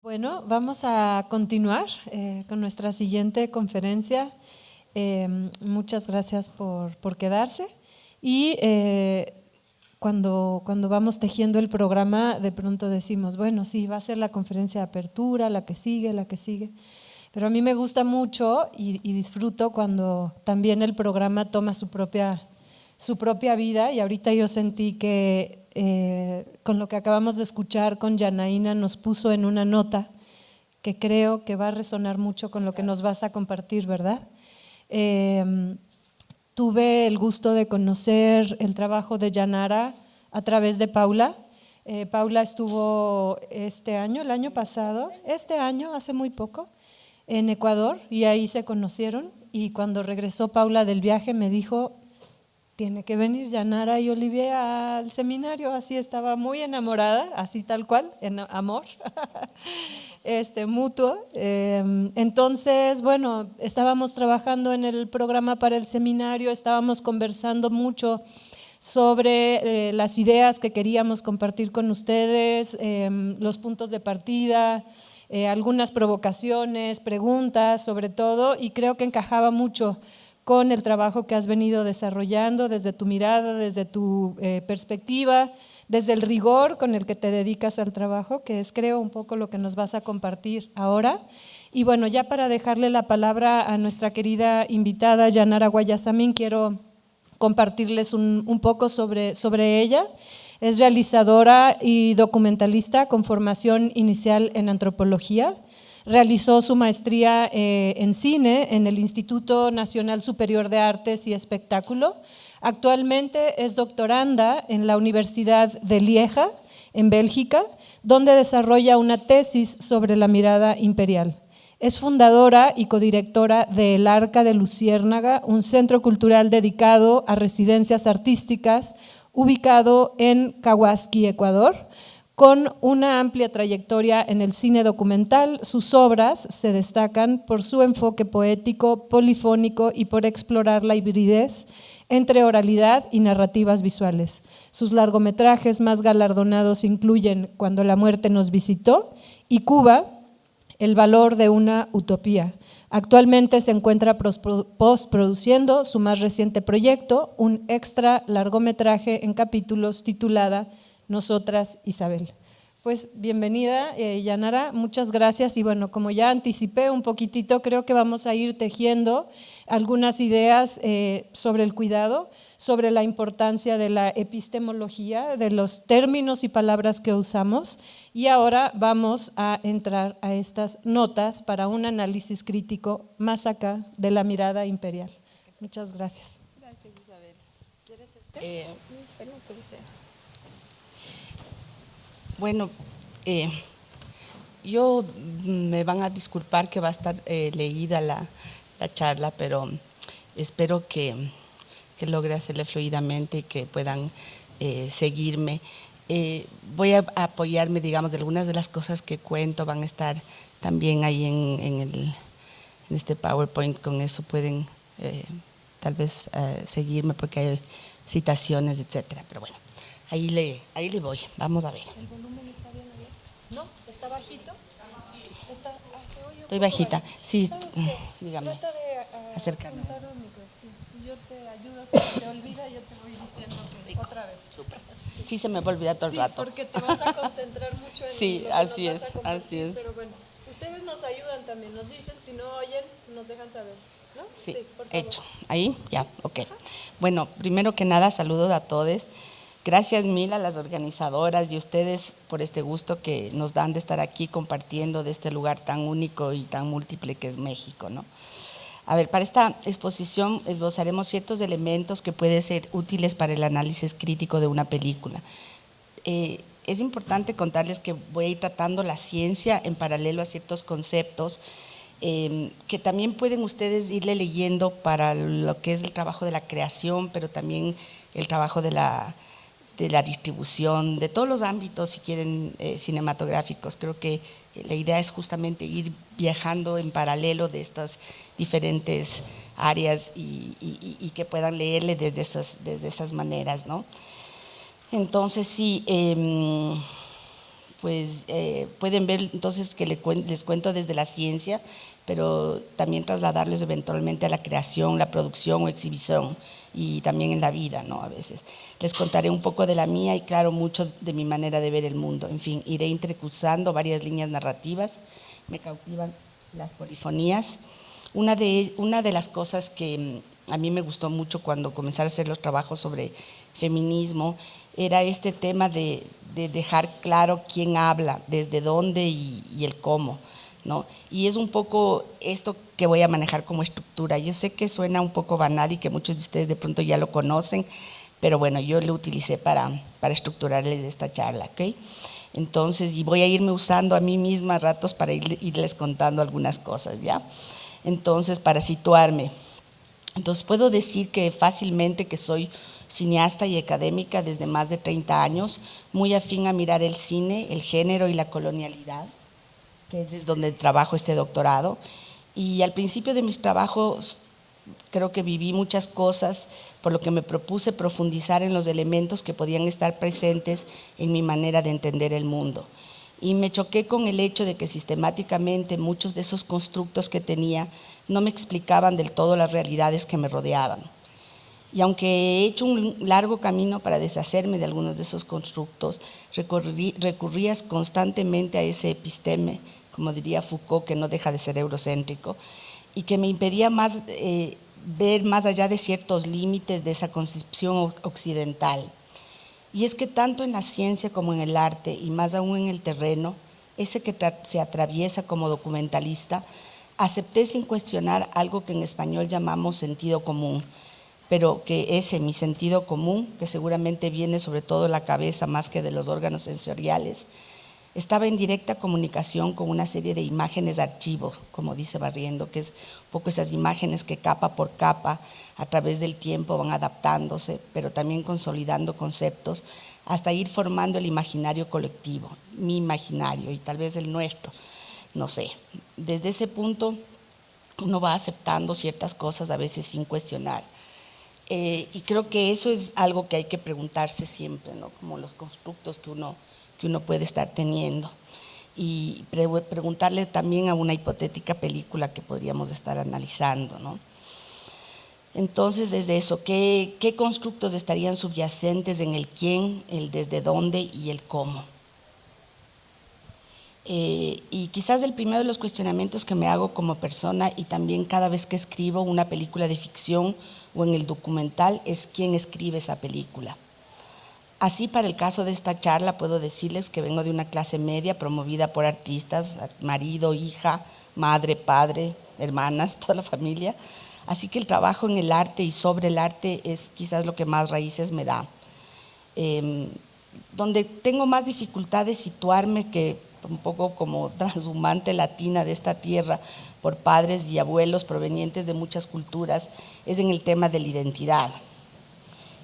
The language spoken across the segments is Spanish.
Bueno, vamos a continuar con nuestra siguiente conferencia. Muchas gracias por quedarse. Y cuando vamos tejiendo el programa, de pronto decimos, bueno, sí, va a ser la conferencia de apertura, la que sigue. Pero a mí me gusta mucho y disfruto cuando también el programa toma su propia vida, y ahorita yo sentí que con lo que acabamos de escuchar con Yanaína nos puso en una nota que creo que va a resonar mucho con lo que nos vas a compartir, ¿verdad? Tuve el gusto de conocer el trabajo de Yanara a través de Paula. Paula estuvo el año pasado, hace muy poco, en Ecuador, y ahí se conocieron, y cuando regresó Paula del viaje me dijo, tiene que venir Yanara y Olivier al seminario. Así estaba muy enamorada, así tal cual, en amor mutuo. Entonces, bueno, estábamos trabajando en el programa para el seminario, estábamos conversando mucho sobre las ideas que queríamos compartir con ustedes, los puntos de partida, algunas provocaciones, preguntas sobre todo, y creo que encajaba mucho con el trabajo que has venido desarrollando desde tu mirada, desde tu perspectiva, desde el rigor con el que te dedicas al trabajo, que es, creo, un poco lo que nos vas a compartir ahora. Y bueno, ya para dejarle la palabra a nuestra querida invitada Yanara Guayasamín, quiero compartirles un poco sobre ella. Es realizadora y documentalista con formación inicial en antropología. Realizó su maestría en cine en el Instituto Nacional Superior de Artes y Espectáculo. Actualmente es doctoranda en la Universidad de Lieja, en Bélgica, donde desarrolla una tesis sobre la mirada imperial. Es fundadora y codirectora de El Arca de Luciérnaga, un centro cultural dedicado a residencias artísticas ubicado en Cahuasqui, Ecuador. Con una amplia trayectoria en el cine documental, sus obras se destacan por su enfoque poético, polifónico y por explorar la hibridez entre oralidad y narrativas visuales. Sus largometrajes más galardonados incluyen Cuando la muerte nos visitó y Cuba, el valor de una utopía. Actualmente se encuentra postproduciendo su más reciente proyecto, un extra largometraje en capítulos titulada Nosotras, Isabel. Pues bienvenida, Yanara, muchas gracias. Y bueno, como ya anticipé un poquitito, creo que vamos a ir tejiendo algunas ideas sobre el cuidado, sobre la importancia de la epistemología, de los términos y palabras que usamos. Y ahora vamos a entrar a estas notas para un análisis crítico más acá de la mirada imperial. Muchas gracias. Gracias, Isabel. ¿Quieres Pero puede ser. Bueno, yo me van a disculpar que va a estar leída la charla, pero espero que logre hacerle fluidamente y que puedan seguirme. Voy a apoyarme, digamos, de algunas de las cosas que cuento, van a estar también ahí en este PowerPoint. Con eso pueden tal vez seguirme porque hay citaciones, etcétera. Pero bueno, ahí le voy, vamos a ver. ¿El volumen está bien abierto? ¿No? ¿Está bajito? ¿Se oye? Estoy bajita, sí, ¿Sabes qué? dígame. Trata de Acercarme. apuntar un micro. Sí. Si yo te ayudo, si se te olvida, yo te voy diciendo que otra vez. Súper. Sí, se me va a olvidar todo el rato. Porque te vas a concentrar mucho en sí, lo que así nos es, vas a compartir, así es. pero bueno, ustedes nos ayudan también, nos dicen, si no oyen, nos dejan saber, ¿no? Sí, por favor. hecho. Ahí, ya, ok. Bueno, primero que nada, saludos a todos. Gracias mil a las organizadoras y ustedes por este gusto que nos dan de estar aquí compartiendo de este lugar tan único y tan múltiple que es México, ¿no? A ver, para esta exposición esbozaremos ciertos elementos que pueden ser útiles para el análisis crítico de una película. Es importante contarles que voy a ir tratando la ciencia en paralelo a ciertos conceptos que también pueden ustedes irle leyendo para lo que es el trabajo de la creación, pero también el trabajo de la distribución, de todos los ámbitos, si quieren, cinematográficos. Creo que la idea es justamente ir viajando en paralelo de estas diferentes áreas y que puedan leerle desde esas maneras, ¿no? Entonces, sí, pues pueden ver entonces que les cuento desde la ciencia, pero también trasladarlos eventualmente a la creación, la producción o exhibición, y también en la vida, ¿no? A veces. Les contaré un poco de la mía y, claro, mucho de mi manera de ver el mundo. En fin, iré entrecruzando varias líneas narrativas. Me cautivan las polifonías. Una de las cosas que a mí me gustó mucho cuando comencé a hacer los trabajos sobre feminismo era este tema de dejar claro quién habla, desde dónde y el cómo, ¿no? Y es un poco esto que voy a manejar como estructura. Yo sé que suena un poco banal y que muchos de ustedes de pronto ya lo conocen, pero bueno, yo lo utilicé para estructurarles esta charla, ¿ok? Entonces, y voy a irme usando a mí misma a ratos para irles contando algunas cosas, ¿ya? Entonces, para situarme, entonces puedo decir que fácilmente que soy cineasta y académica desde más de 30 años, muy afín a mirar el cine, el género y la colonialidad, que es desde donde trabajo este doctorado. Y al principio de mis trabajos creo que viví muchas cosas, por lo que me propuse profundizar en los elementos que podían estar presentes en mi manera de entender el mundo. Y me choqué con el hecho de que sistemáticamente muchos de esos constructos que tenía no me explicaban del todo las realidades que me rodeaban. Y aunque he hecho un largo camino para deshacerme de algunos de esos constructos, recurrías constantemente a ese episteme, como diría Foucault, que no deja de ser eurocéntrico, y que me impedía ver más allá de ciertos límites de esa concepción occidental. Y es que tanto en la ciencia como en el arte, y más aún en el terreno, ese que se atraviesa como documentalista, acepté sin cuestionar algo que en español llamamos sentido común, pero que ese, mi sentido común, que seguramente viene sobre todo de la cabeza más que de los órganos sensoriales, estaba en directa comunicación con una serie de imágenes de archivos, como dice Barriendo, que es un poco esas imágenes que capa por capa a través del tiempo van adaptándose, pero también consolidando conceptos hasta ir formando el imaginario colectivo, mi imaginario y tal vez el nuestro, no sé. Desde ese punto uno va aceptando ciertas cosas a veces sin cuestionar. Y creo que eso es algo que hay que preguntarse siempre, ¿no? Como los constructos que uno puede estar teniendo, y preguntarle también a una hipotética película que podríamos estar analizando, ¿no? Entonces, desde eso, ¿qué constructos estarían subyacentes en el quién, el desde dónde y el cómo? Y quizás el primero de los cuestionamientos que me hago como persona, y también cada vez que escribo una película de ficción o en el documental, es quién escribe esa película. Así, para el caso de esta charla, puedo decirles que vengo de una clase media promovida por artistas, marido, hija, madre, padre, hermanas, toda la familia. Así que el trabajo en el arte y sobre el arte es quizás lo que más raíces me da. Donde tengo más dificultad de situarme, que un poco como transhumante latina de esta tierra, por padres y abuelos provenientes de muchas culturas, es en el tema de la identidad.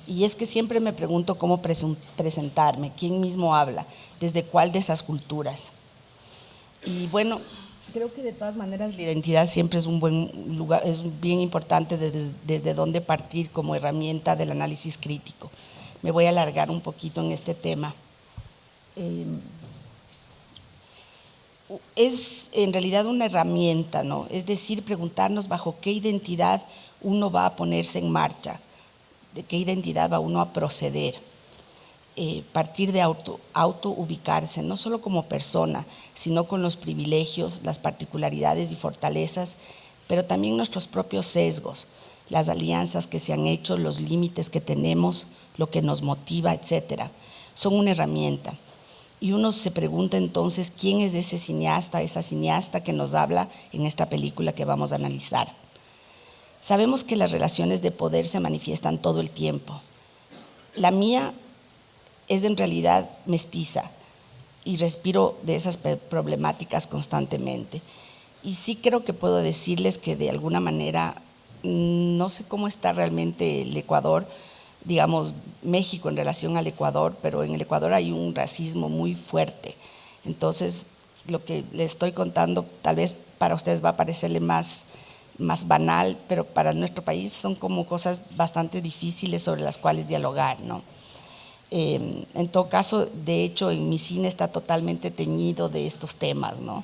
Y es que siempre me pregunto cómo presentarme, quién mismo habla, desde cuál de esas culturas. Y bueno, creo que de todas maneras la identidad siempre es un buen lugar, es bien importante desde dónde partir como herramienta del análisis crítico. Me voy a alargar un poquito en este tema. Es en realidad una herramienta, ¿no? Es decir, preguntarnos bajo qué identidad uno va a ponerse en marcha, de qué identidad va uno a proceder, partir de auto ubicarse, no solo como persona, sino con los privilegios, las particularidades y fortalezas, pero también nuestros propios sesgos, las alianzas que se han hecho, los límites que tenemos, lo que nos motiva, etcétera. Son una herramienta. Y uno se pregunta entonces quién es ese cineasta, esa cineasta que nos habla en esta película que vamos a analizar. Sabemos que las relaciones de poder se manifiestan todo el tiempo. La mía es en realidad mestiza y respiro de esas problemáticas constantemente. Y sí creo que puedo decirles que de alguna manera, no sé cómo está realmente el Ecuador, digamos México en relación al Ecuador, pero en el Ecuador hay un racismo muy fuerte. Entonces, lo que les estoy contando tal vez para ustedes va a parecerle más banal, pero para nuestro país son como cosas bastante difíciles sobre las cuales dialogar, ¿no? En todo caso, de hecho, en mi cine está totalmente teñido de estos temas, ¿no?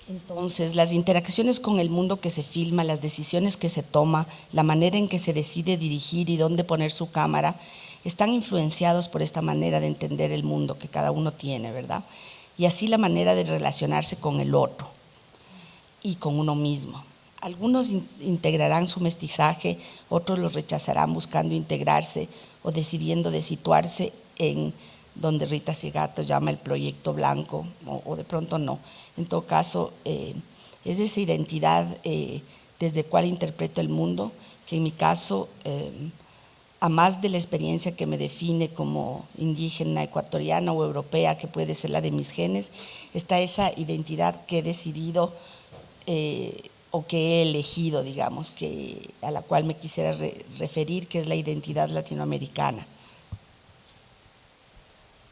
Entonces, las interacciones con el mundo que se filma, las decisiones que se toma, la manera en que se decide dirigir y dónde poner su cámara, están influenciados por esta manera de entender el mundo que cada uno tiene, ¿verdad? Y así la manera de relacionarse con el otro y con uno mismo. Algunos integrarán su mestizaje, otros lo rechazarán buscando integrarse o decidiendo de situarse en donde Rita Segato llama el proyecto blanco, o de pronto no. En todo caso, es esa identidad desde cuál interpreto el mundo, que en mi caso, a más de la experiencia que me define como indígena, ecuatoriana o europea, que puede ser la de mis genes, está esa identidad que he decidido o que he elegido, digamos, a la cual me quisiera referir, que es la identidad latinoamericana.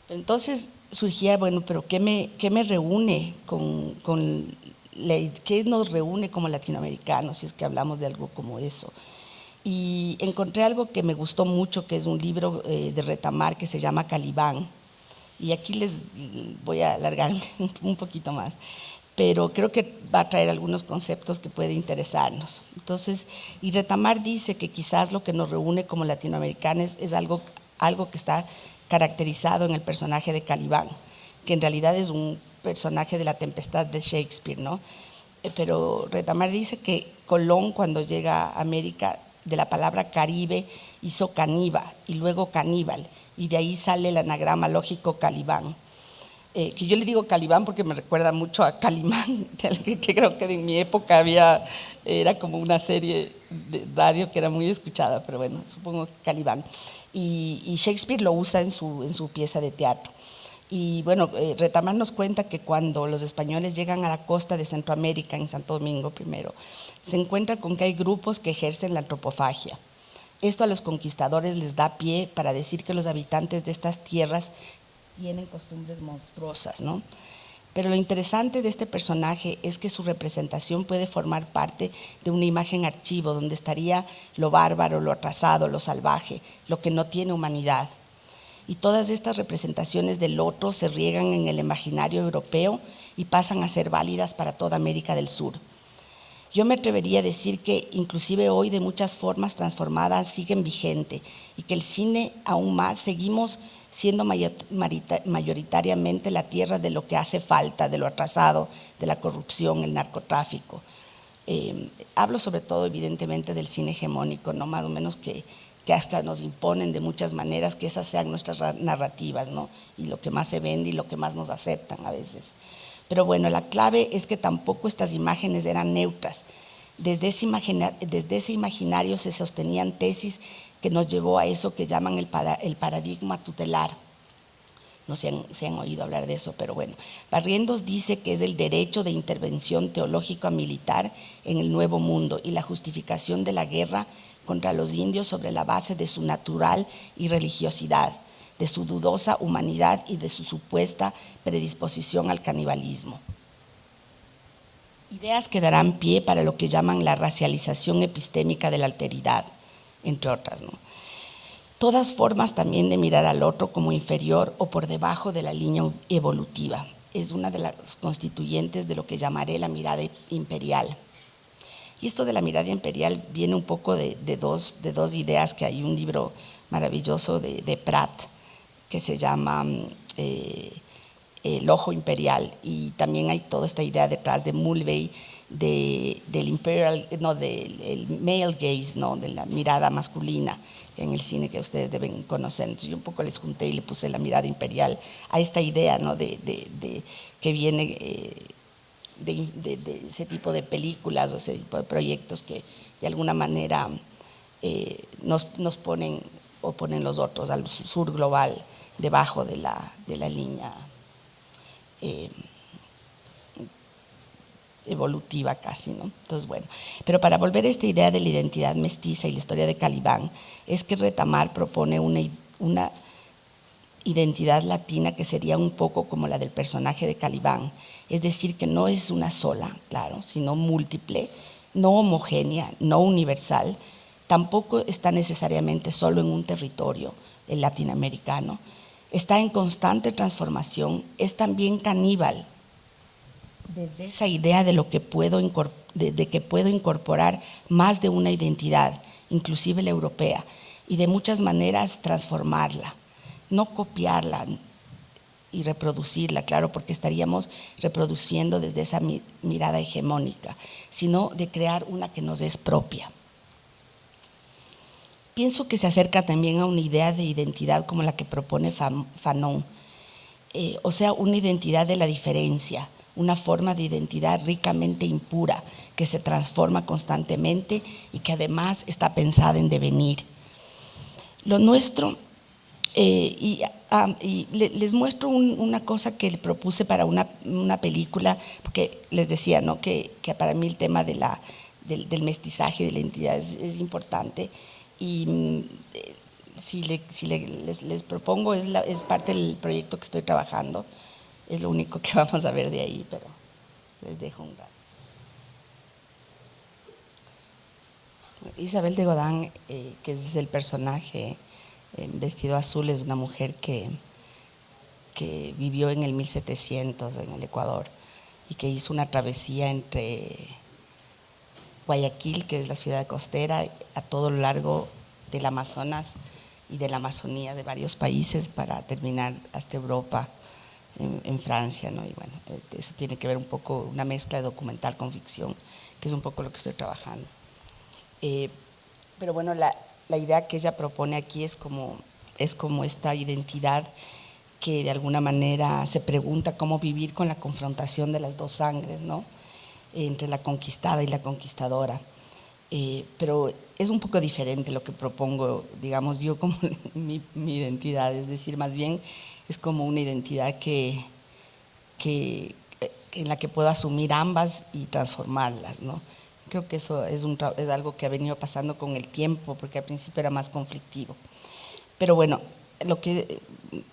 Entonces surgía, bueno, pero ¿qué me reúne qué nos reúne como latinoamericanos, si es que hablamos de algo como eso? Y encontré algo que me gustó mucho, que es un libro de Retamar que se llama Calibán, y aquí les voy a alargarme un poquito más, pero creo que va a traer algunos conceptos que puede interesarnos. Entonces, y Retamar dice que quizás lo que nos reúne como latinoamericanos es algo que está caracterizado en el personaje de Calibán, que en realidad es un personaje de La Tempestad de Shakespeare, ¿no? Pero Retamar dice que Colón, cuando llega a América, de la palabra Caribe hizo caníbal y luego caníbal, y de ahí sale el anagrama lógico Calibán. Que yo le digo Calibán porque me recuerda mucho a Calimán, que creo que en mi época era como una serie de radio que era muy escuchada, pero bueno, supongo que Calibán. Y Shakespeare lo usa en su pieza de teatro. Y bueno, Retamar nos cuenta que cuando los españoles llegan a la costa de Centroamérica, en Santo Domingo primero, se encuentran con que hay grupos que ejercen la antropofagia. Esto a los conquistadores les da pie para decir que los habitantes de estas tierras tienen costumbres monstruosas, ¿no? Pero lo interesante de este personaje es que su representación puede formar parte de una imagen archivo donde estaría lo bárbaro, lo atrasado, lo salvaje, lo que no tiene humanidad. Y todas estas representaciones del otro se riegan en el imaginario europeo y pasan a ser válidas para toda América del Sur. Yo me atrevería a decir que inclusive hoy de muchas formas transformadas siguen vigente y que el cine aún más seguimos siendo mayoritariamente la tierra de lo que hace falta, de lo atrasado, de la corrupción, el narcotráfico. Hablo sobre todo evidentemente del cine hegemónico, no más o menos que hasta nos imponen de muchas maneras que esas sean nuestras narrativas, ¿no? Y lo que más se vende y lo que más nos aceptan a veces. Pero bueno, la clave es que tampoco estas imágenes eran neutras. Desde ese imaginario se sostenían tesis que nos llevó a eso que llaman el paradigma tutelar. No se han oído hablar de eso, pero bueno. Barrientos dice que es el derecho de intervención teológica militar en el Nuevo Mundo y la justificación de la guerra contra los indios sobre la base de su natural irreligiosidad, de su dudosa humanidad y de su supuesta predisposición al canibalismo. Ideas que darán pie para lo que llaman la racialización epistémica de la alteridad, entre otras, ¿no? Todas formas también de mirar al otro como inferior o por debajo de la línea evolutiva. Es una de las constituyentes de lo que llamaré la mirada imperial. Y esto de la mirada imperial viene un poco de dos ideas, que hay un libro maravilloso de Pratt que se llama El ojo imperial, y también hay toda esta idea detrás de Mulvey del imperial, no, del male gaze, no, de la mirada masculina en el cine que ustedes deben conocer. Entonces yo un poco les junté y le puse la mirada imperial a esta idea, ¿no? que viene de ese tipo de películas o ese tipo de proyectos que de alguna manera nos ponen o ponen los otros al sur global debajo de la línea evolutiva casi, ¿no? Entonces, bueno, pero para volver a esta idea de la identidad mestiza y la historia de Calibán, es que Retamar propone una identidad latina que sería un poco como la del personaje de Calibán, es decir, que no es una sola, claro, sino múltiple, no homogénea, no universal, tampoco está necesariamente solo en un territorio, el latinoamericano, está en constante transformación, es también caníbal, desde esa idea de lo que de que puedo incorporar más de una identidad, inclusive la europea, y de muchas maneras transformarla, no copiarla y reproducirla, claro, porque estaríamos reproduciendo desde esa mirada hegemónica, sino de crear una que nos es propia. Pienso que se acerca también a una idea de identidad como la que propone Fanon, o sea, una identidad de la diferencia, una forma de identidad ricamente impura, que se transforma constantemente y que además está pensada en devenir. Lo nuestro, les muestro una cosa que le propuse para una película, porque les decía, ¿no?, que para mí el tema del mestizaje, de la identidad es importante, y si les propongo, es parte del proyecto que estoy trabajando, es lo único que vamos a ver de ahí, pero les dejo un rato. Isabel de Godán, que es el personaje vestido azul, es una mujer que vivió en el 1700 en el Ecuador y que hizo una travesía entre Guayaquil, que es la ciudad costera, a todo lo largo del Amazonas y de la Amazonía de varios países para terminar hasta Europa, en Francia, ¿no? Y bueno, eso tiene que ver un poco, una mezcla de documental con ficción, que es un poco lo que estoy trabajando. Pero bueno, la idea que ella propone aquí es como esta identidad que de alguna manera se pregunta cómo vivir con la confrontación de las dos sangres, ¿no?, entre la conquistada y la conquistadora. Pero es un poco diferente lo que propongo, digamos, yo como mi identidad, es decir, más bien es como una identidad en la que puedo asumir ambas y transformarlas, ¿no? Creo que eso es algo que ha venido pasando con el tiempo, porque al principio era más conflictivo. Pero bueno, lo que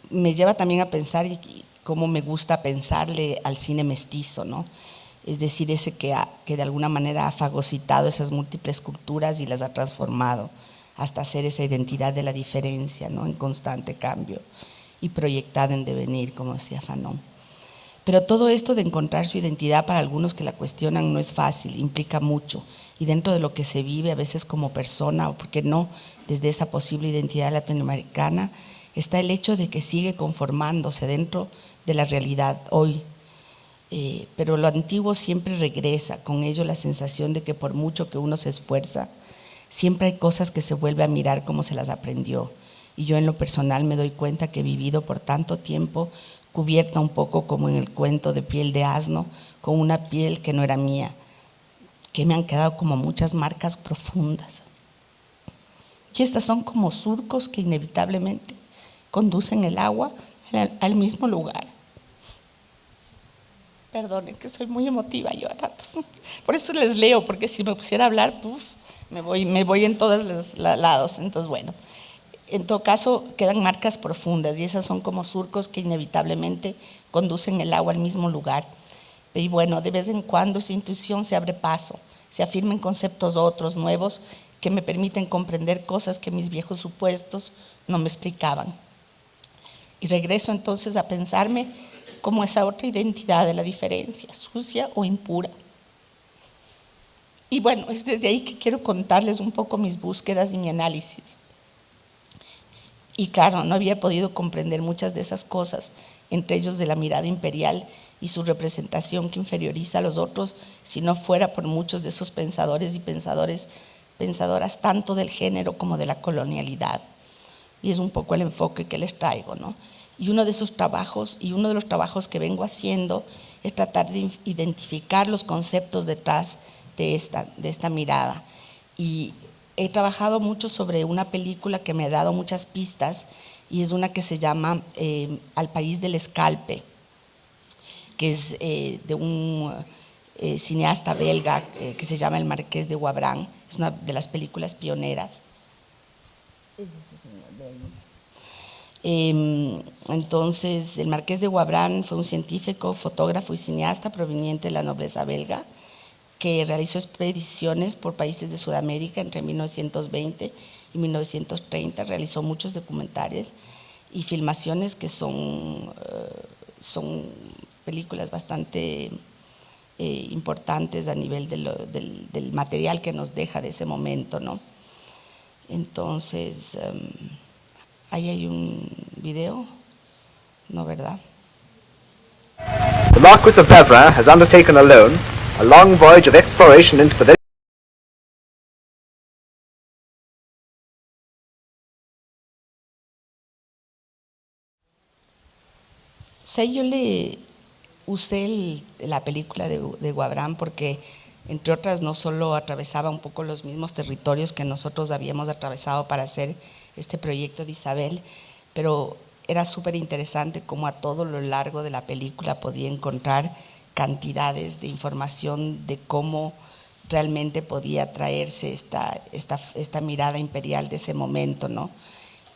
me lleva también a pensar y cómo me gusta pensarle al cine mestizo, ¿no? Es decir, ese que de alguna manera ha fagocitado esas múltiples culturas y las ha transformado hasta hacer esa identidad de la diferencia, ¿no?, en constante cambio y proyectada en devenir, como decía Fanon. Pero todo esto de encontrar su identidad para algunos que la cuestionan no es fácil, implica mucho, y dentro de lo que se vive a veces como persona, o por qué no, desde esa posible identidad latinoamericana, está el hecho de que sigue conformándose dentro de la realidad hoy. Pero lo antiguo siempre regresa, con ello la sensación de que por mucho que uno se esfuerza, siempre hay cosas que se vuelve a mirar como se las aprendió. Y yo en lo personal me doy cuenta que he vivido por tanto tiempo cubierta un poco como en el cuento de Piel de Asno, con una piel que no era mía, que me han quedado como muchas marcas profundas. Y estas son como surcos que inevitablemente conducen el agua al mismo lugar. Perdonen que soy muy emotiva yo a ratos. Por eso les leo, porque si me pusiera a hablar, me voy en todos los lados. Entonces, bueno, en todo caso quedan marcas profundas y esas son como surcos que inevitablemente conducen el agua al mismo lugar. Y bueno, de vez en cuando esa intuición se abre paso, se afirman conceptos otros, nuevos, que me permiten comprender cosas que mis viejos supuestos no me explicaban. Y regreso entonces a pensarme como esa otra identidad de la diferencia, sucia o impura. Y bueno, es desde ahí que quiero contarles un poco mis búsquedas y mi análisis. Y claro, no había podido comprender muchas de esas cosas, entre ellos de la mirada imperial y su representación que inferioriza a los otros, si no fuera por muchos de esos pensadores y pensadoras tanto del género como de la colonialidad. Y es un poco el enfoque que les traigo, ¿no? Y uno de esos trabajos, y uno de los trabajos que vengo haciendo, es tratar de identificar los conceptos detrás de esta mirada. Y he trabajado mucho sobre una película que me ha dado muchas pistas, y es una que se llama Al país del escalpe, que es de un cineasta belga que se llama el Marqués de Wavrin. Es una de las películas pioneras. Es ese señor de ahí. Entonces, el Marqués de Wavrin fue un científico, fotógrafo y cineasta proveniente de la nobleza belga, que realizó expediciones por países de Sudamérica entre 1920 en 1930, realizó muchos documentales y filmaciones que son películas bastante importantes a nivel del material que nos deja de ese momento, ¿no? Entonces, ahí hay un video, ¿no, verdad? The Marquis of Vavrin has undertaken alone a long voyage of exploration into the very Sí, yo le usé la película de Vavrin porque, entre otras, no solo atravesaba un poco los mismos territorios que nosotros habíamos atravesado para hacer este proyecto de Isabel, pero era súper interesante cómo a todo lo largo de la película podía encontrar cantidades de información de cómo realmente podía traerse esta mirada imperial de ese momento, ¿no?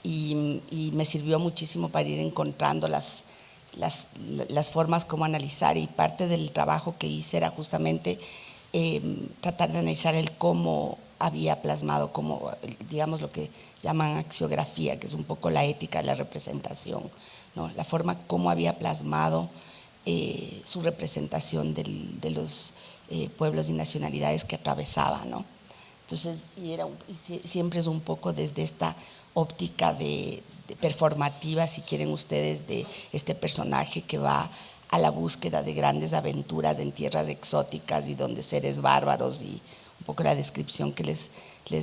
Y me sirvió muchísimo para ir encontrando las formas como analizar, y parte del trabajo que hice era justamente tratar de analizar el cómo había plasmado, como digamos lo que llaman axiografía, que es un poco la ética de la representación, ¿no? La forma como había plasmado su representación de los pueblos y nacionalidades que atravesaba, ¿no? Entonces, siempre es un poco desde esta óptica de performativa, si quieren ustedes, de este personaje que va a la búsqueda de grandes aventuras en tierras exóticas y donde seres bárbaros, y un poco la descripción que les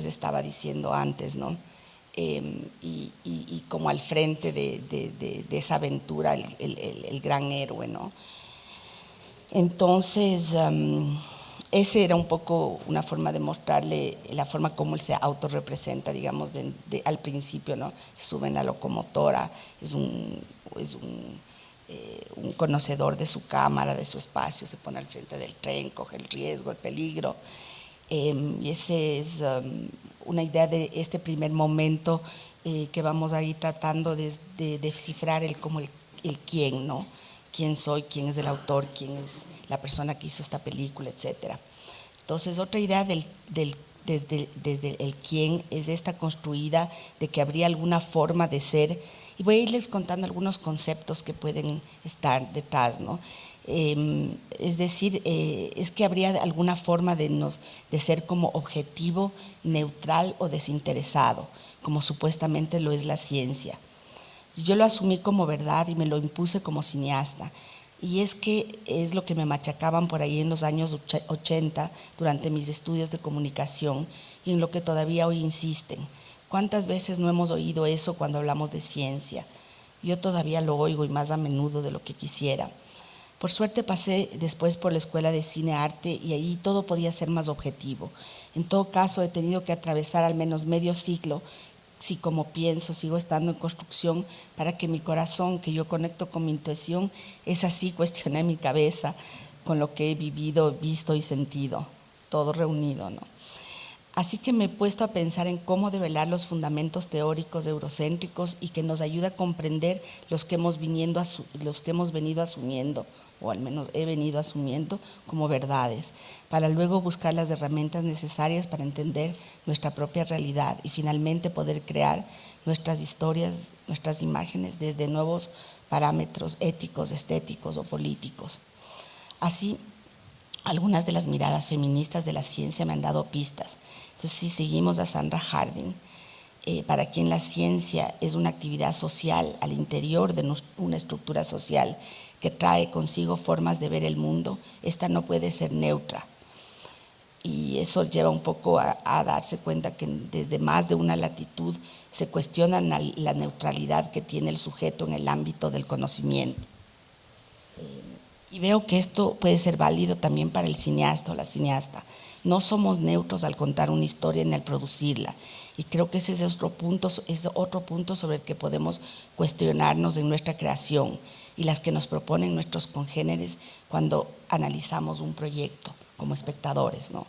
estaba diciendo antes, ¿no? Y como al frente de esa aventura el gran héroe, ¿no? Entonces, ese era un poco una forma de mostrarle la forma como él se autorrepresenta, digamos, al principio, ¿no? Se sube en la locomotora, es un conocedor de su cámara, de su espacio, se pone al frente del tren, coge el riesgo, el peligro. Y ese es una idea de este primer momento que vamos a ir tratando de descifrar el quién, ¿no? Quién soy, quién es el autor, quién es la persona que hizo esta película, etcétera. Entonces, otra idea desde el quién es esta construida de que habría alguna forma de ser, y voy a irles contando algunos conceptos que pueden estar detrás, ¿no? Es decir, es que habría alguna forma de ser como objetivo, neutral o desinteresado, como supuestamente lo es la ciencia. Yo lo asumí como verdad y me lo impuse como cineasta. Y es que es lo que me machacaban por ahí en los años 80 durante mis estudios de comunicación, y en lo que todavía hoy insisten. ¿Cuántas veces no hemos oído eso cuando hablamos de ciencia? Yo todavía lo oigo, y más a menudo de lo que quisiera. Por suerte pasé después por la Escuela de Cine Arte, y ahí todo podía ser más objetivo. En todo caso, he tenido que atravesar al menos medio siglo, si como pienso sigo estando en construcción, para que mi corazón, que yo conecto con mi intuición, es así, cuestioné mi cabeza con lo que he vivido, visto y sentido, todo reunido, ¿no? Así que me he puesto a pensar en cómo develar los fundamentos teóricos eurocéntricos y que nos ayude a comprender los que hemos venido asumiendo, o al menos he venido asumiendo como verdades, para luego buscar las herramientas necesarias para entender nuestra propia realidad y finalmente poder crear nuestras historias, nuestras imágenes desde nuevos parámetros éticos, estéticos o políticos. Así, algunas de las miradas feministas de la ciencia me han dado pistas. Entonces, si seguimos a Sandra Harding, para quien la ciencia es una actividad social al interior de una estructura social que trae consigo formas de ver el mundo, esta no puede ser neutra. Y eso lleva un poco a darse cuenta que desde más de una latitud se cuestiona la neutralidad que tiene el sujeto en el ámbito del conocimiento. Y veo que esto puede ser válido también para el cineasta o la cineasta. No somos neutros al contar una historia ni al producirla. Y creo que ese es otro punto sobre el que podemos cuestionarnos en nuestra creación y las que nos proponen nuestros congéneres cuando analizamos un proyecto como espectadores, ¿no?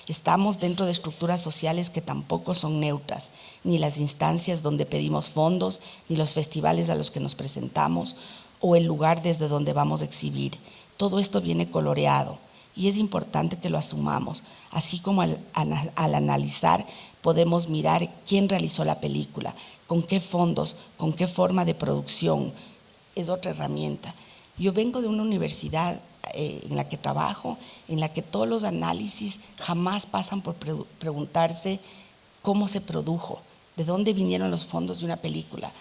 Estamos dentro de estructuras sociales que tampoco son neutras, ni las instancias donde pedimos fondos, ni los festivales a los que nos presentamos, o el lugar desde donde vamos a exhibir. Todo esto viene coloreado, y es importante que lo asumamos, así como al analizar podemos mirar quién realizó la película, con qué fondos, con qué forma de producción, es otra herramienta. Yo vengo de una universidad en la que trabajo, en la que todos los análisis jamás pasan por preguntarse cómo se produjo, de dónde vinieron los fondos de una película.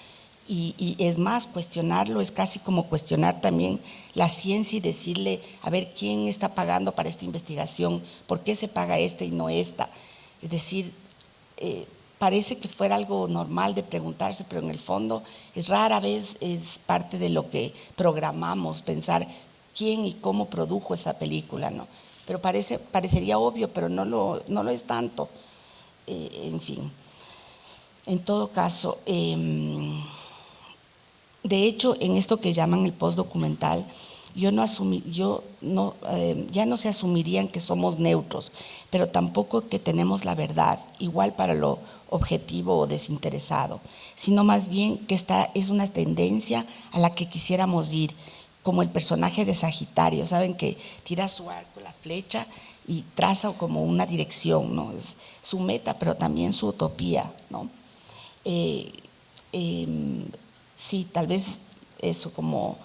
Y es más, cuestionarlo es casi como cuestionar también la ciencia y decirle, a ver, ¿quién está pagando para esta investigación? ¿Por qué se paga esta y no esta? Es decir, parece que fuera algo normal de preguntarse, pero en el fondo es rara vez, es parte de lo que programamos, pensar quién y cómo produjo esa película, ¿no? Pero parecería obvio, pero no lo es tanto. En fin, en todo caso, de hecho, en esto que llaman el postdocumental, ya no se asumirían que somos neutros, pero tampoco que tenemos la verdad, igual para lo objetivo o desinteresado, sino más bien que esta es una tendencia a la que quisiéramos ir, como el personaje de Sagitario, saben que tira su arco, la flecha y traza como una dirección, ¿no? Es su meta, pero también su utopía, ¿no? Sí, tal vez eso como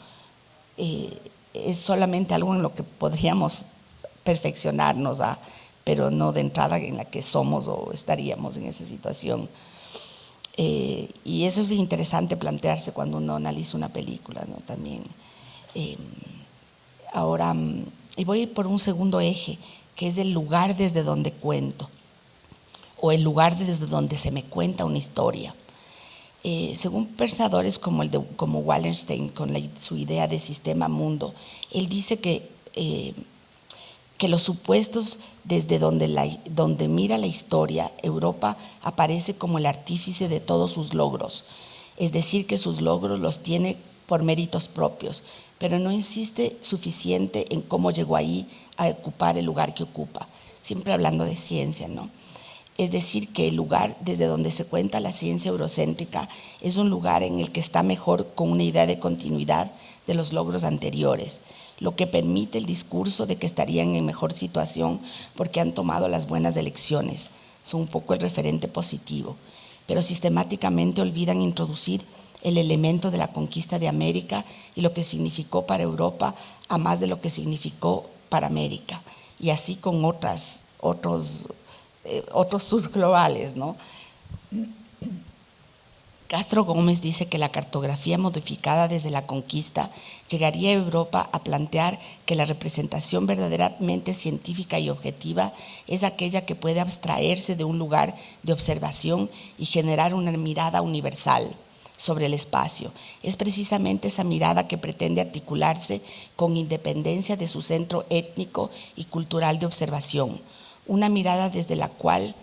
es solamente algo en lo que podríamos perfeccionarnos, pero no de entrada en la que somos o estaríamos en esa situación. Y eso es interesante plantearse cuando uno analiza una película, ¿no? También. Ahora, y voy por un segundo eje, que es el lugar desde donde cuento, o el lugar desde donde se me cuenta una historia. Según pensadores como Wallerstein, con su idea de sistema mundo, él dice que los supuestos desde donde mira la historia, Europa aparece como el artífice de todos sus logros, es decir, que sus logros los tiene por méritos propios, pero no insiste suficiente en cómo llegó ahí a ocupar el lugar que ocupa, siempre hablando de ciencia, ¿no? Es decir, que el lugar desde donde se cuenta la ciencia eurocéntrica es un lugar en el que está mejor con una idea de continuidad de los logros anteriores, lo que permite el discurso de que estarían en mejor situación porque han tomado las buenas elecciones, son un poco el referente positivo, pero sistemáticamente olvidan introducir el elemento de la conquista de América y lo que significó para Europa a más de lo que significó para América, y así con otros subglobales, ¿no? Castro Gómez dice que la cartografía modificada desde la conquista llegaría a Europa a plantear que la representación verdaderamente científica y objetiva es aquella que puede abstraerse de un lugar de observación y generar una mirada universal sobre el espacio. Es precisamente esa mirada que pretende articularse con independencia de su centro étnico y cultural de observación, una mirada desde la cual,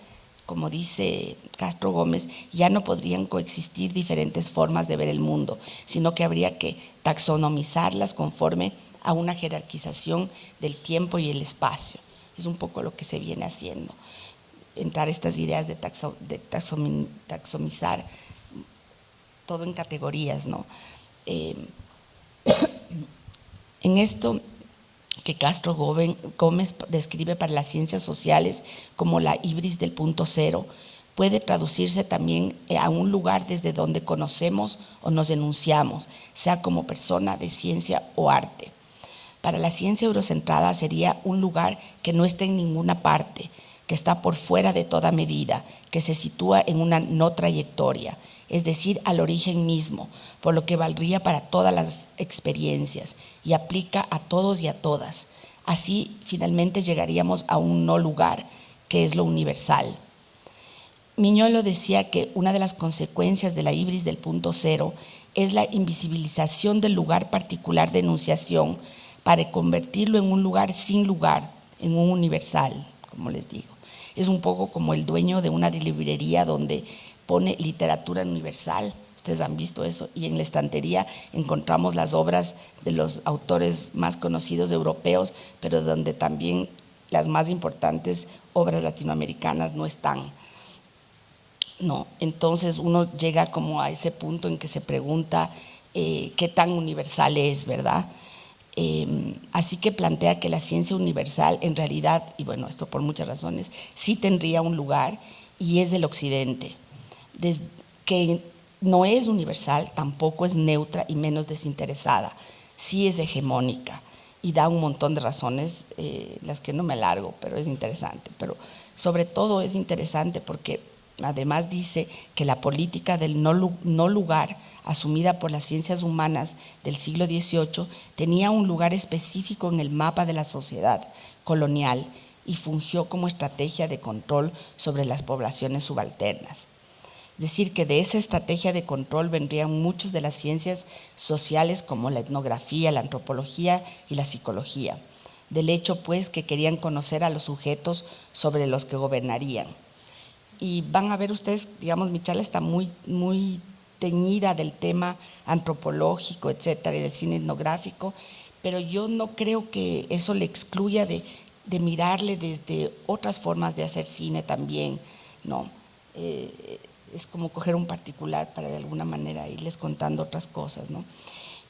como dice Castro Gómez, ya no podrían coexistir diferentes formas de ver el mundo, sino que habría que taxonomizarlas conforme a una jerarquización del tiempo y el espacio. Es un poco lo que se viene haciendo, entrar estas ideas de taxonomizar todo en categorías, ¿no? En esto que Castro Gómez describe para las ciencias sociales como la ibris del punto cero, puede traducirse también a un lugar desde donde conocemos o nos enunciamos, sea como persona de ciencia o arte. Para la ciencia eurocentrada sería un lugar que no está en ninguna parte, que está por fuera de toda medida, que se sitúa en una no trayectoria, es decir, al origen mismo, por lo que valdría para todas las experiencias y aplica a todos y a todas. Así, finalmente llegaríamos a un no lugar, que es lo universal. Miñolo decía que una de las consecuencias de la ibris del punto cero es la invisibilización del lugar particular de enunciación para convertirlo en un lugar sin lugar, en un universal, como les digo. Es un poco como el dueño de una librería donde pone literatura universal, ustedes han visto eso, y en la estantería encontramos las obras de los autores más conocidos europeos, pero donde también las más importantes obras latinoamericanas no están, ¿no? Entonces uno llega como a ese punto en que se pregunta qué tan universal es, ¿verdad? Así que plantea que la ciencia universal en realidad, y bueno, esto por muchas razones, sí tendría un lugar y es del occidente, que no es universal, tampoco es neutra y menos desinteresada, sí es hegemónica y da un montón de razones, las que no me alargo, pero es interesante. Pero sobre todo es interesante porque además dice que la política del no lugar asumida por las ciencias humanas del siglo XVIII tenía un lugar específico en el mapa de la sociedad colonial y fungió como estrategia de control sobre las poblaciones subalternas. Es decir, que de esa estrategia de control vendrían muchas de las ciencias sociales como la etnografía, la antropología y la psicología. Del hecho, pues, que querían conocer a los sujetos sobre los que gobernarían. Y van a ver ustedes, digamos, mi charla está muy teñida del tema antropológico, etcétera, y del cine etnográfico, pero yo no creo que eso le excluya de mirarle desde otras formas de hacer cine también, ¿no? Es como coger un particular para de alguna manera irles contando otras cosas, ¿no?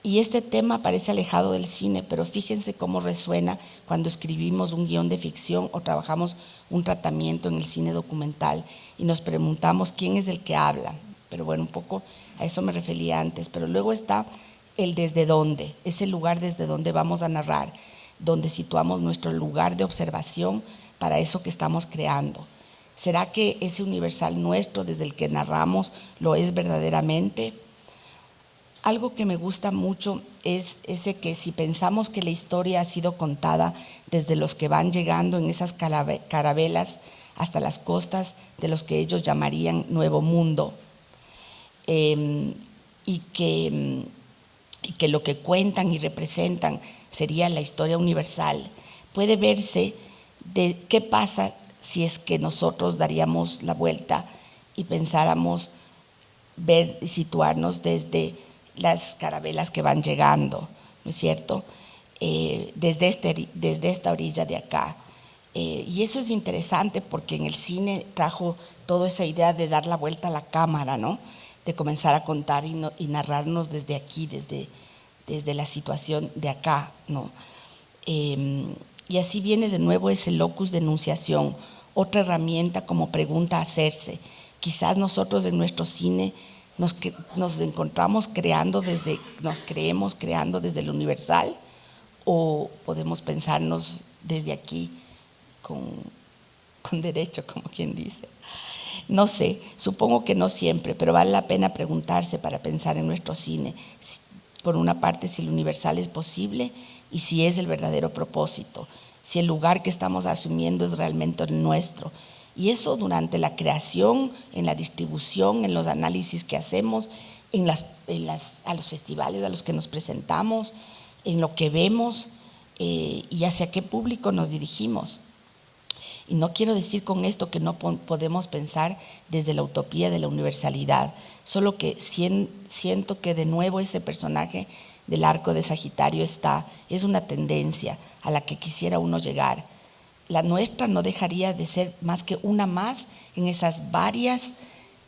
Y este tema parece alejado del cine, pero fíjense cómo resuena cuando escribimos un guión de ficción o trabajamos un tratamiento en el cine documental y nos preguntamos quién es el que habla. Pero bueno, un poco a eso me refería antes. Pero luego está el desde dónde, ese lugar desde donde vamos a narrar, donde situamos nuestro lugar de observación para eso que estamos creando. ¿Será que ese universal nuestro desde el que narramos lo es verdaderamente? Algo que me gusta mucho es ese que si pensamos que la historia ha sido contada desde los que van llegando en esas carabelas hasta las costas de los que ellos llamarían Nuevo Mundo, y que lo que cuentan y representan sería la historia universal, puede verse de qué pasa si es que nosotros daríamos la vuelta y pensáramos ver y situarnos desde las carabelas que van llegando, ¿no es cierto? Desde esta orilla de acá. Y eso es interesante porque en el cine trajo toda esa idea de dar la vuelta a la cámara, ¿no? De comenzar a contar y narrarnos desde aquí, desde la situación de acá, ¿no? Y así viene de nuevo ese locus de enunciación, otra herramienta como pregunta a hacerse. Quizás nosotros en nuestro cine nos encontramos nos creemos creando desde lo universal, o podemos pensarnos desde aquí con derecho, como quien dice. No sé, supongo que no siempre, pero vale la pena preguntarse para pensar en nuestro cine, por una parte, si lo universal es posible y si es el verdadero propósito, si el lugar que estamos asumiendo es realmente el nuestro. Y eso durante la creación, en la distribución, en los análisis que hacemos, a los festivales a los que nos presentamos, en lo que vemos y hacia qué público nos dirigimos. Y no quiero decir con esto que no podemos pensar desde la utopía de la universalidad, solo que siento que de nuevo ese personaje del arco de Sagitario es una tendencia a la que quisiera uno llegar. La nuestra no dejaría de ser más que una más en esas varias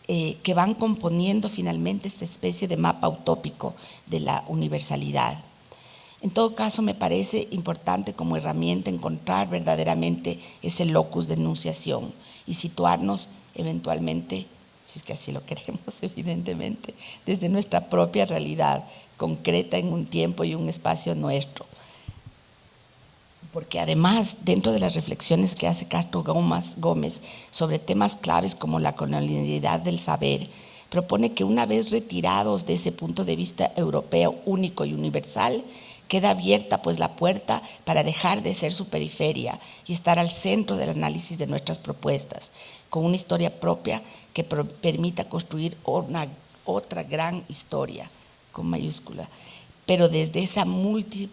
que van componiendo finalmente esta especie de mapa utópico de la universalidad. En todo caso, me parece importante como herramienta encontrar verdaderamente ese locus de enunciación y situarnos eventualmente, si es que así lo queremos, evidentemente, desde nuestra propia realidad concreta en un tiempo y un espacio nuestro. Porque además, dentro de las reflexiones que hace Castro Gómez sobre temas claves como la colonialidad del saber, propone que una vez retirados de ese punto de vista europeo único y universal, queda abierta pues la puerta para dejar de ser su periferia y estar al centro del análisis de nuestras propuestas, con una historia propia que permita construir otra gran historia, con mayúscula, pero desde esas múltiples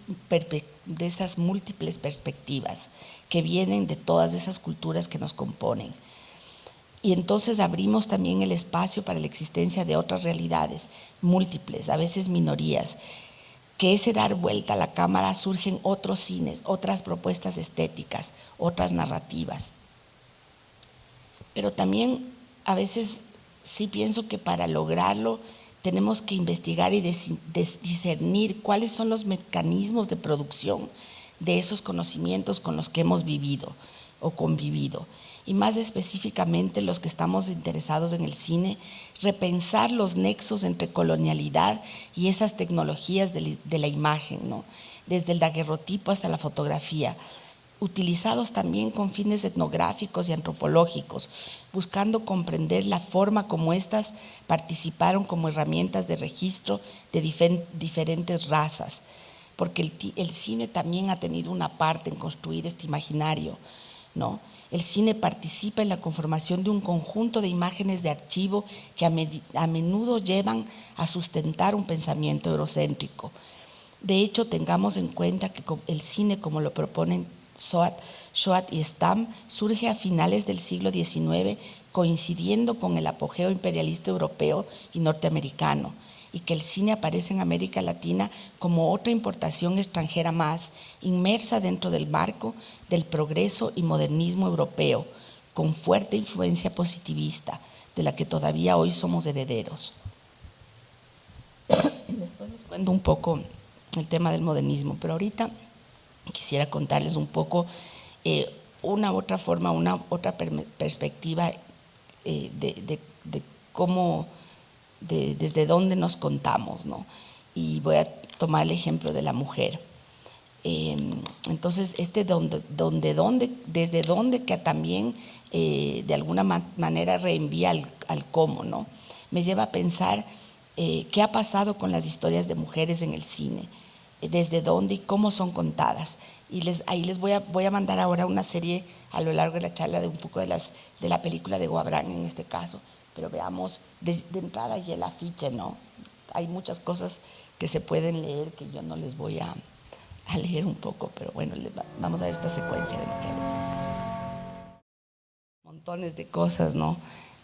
perspectivas que vienen de todas esas culturas que nos componen. Y entonces abrimos también el espacio para la existencia de otras realidades, múltiples, a veces minorías, que ese dar vuelta a la cámara surgen otros cines, otras propuestas estéticas, otras narrativas. Pero también a veces sí pienso que para lograrlo tenemos que investigar y discernir cuáles son los mecanismos de producción de esos conocimientos con los que hemos vivido o convivido. Y más específicamente los que estamos interesados en el cine, repensar los nexos entre colonialidad y esas tecnologías de la imagen, ¿no? Desde el daguerrotipo hasta la fotografía, utilizados también con fines etnográficos y antropológicos, buscando comprender la forma como éstas participaron como herramientas de registro de diferentes razas, porque el cine también ha tenido una parte en construir este imaginario, ¿no? El cine participa en la conformación de un conjunto de imágenes de archivo que a menudo llevan a sustentar un pensamiento eurocéntrico. De hecho, tengamos en cuenta que el cine, como lo proponen Schoat y Stam, surge a finales del siglo XIX, coincidiendo con el apogeo imperialista europeo y norteamericano, y que el cine aparece en América Latina como otra importación extranjera más, inmersa dentro del marco del progreso y modernismo europeo, con fuerte influencia positivista, de la que todavía hoy somos herederos. Después les cuento un poco el tema del modernismo, pero ahorita quisiera contarles un poco una otra forma, una otra perspectiva de cómo, desde dónde nos contamos, ¿no? Y voy a tomar el ejemplo de la mujer. Entonces, desde dónde que también de alguna manera reenvía al cómo, ¿no? Me lleva a pensar qué ha pasado con las historias de mujeres en el cine, desde dónde y cómo son contadas. Y ahí les voy a mandar ahora una serie a lo largo de la charla de un poco de la película de Guabrán en este caso, pero veamos de entrada y el afiche, ¿no? Hay muchas cosas que se pueden leer que yo no les voy a leer un poco, pero bueno, vamos a ver esta secuencia de mujeres. Montones de cosas, ¿no?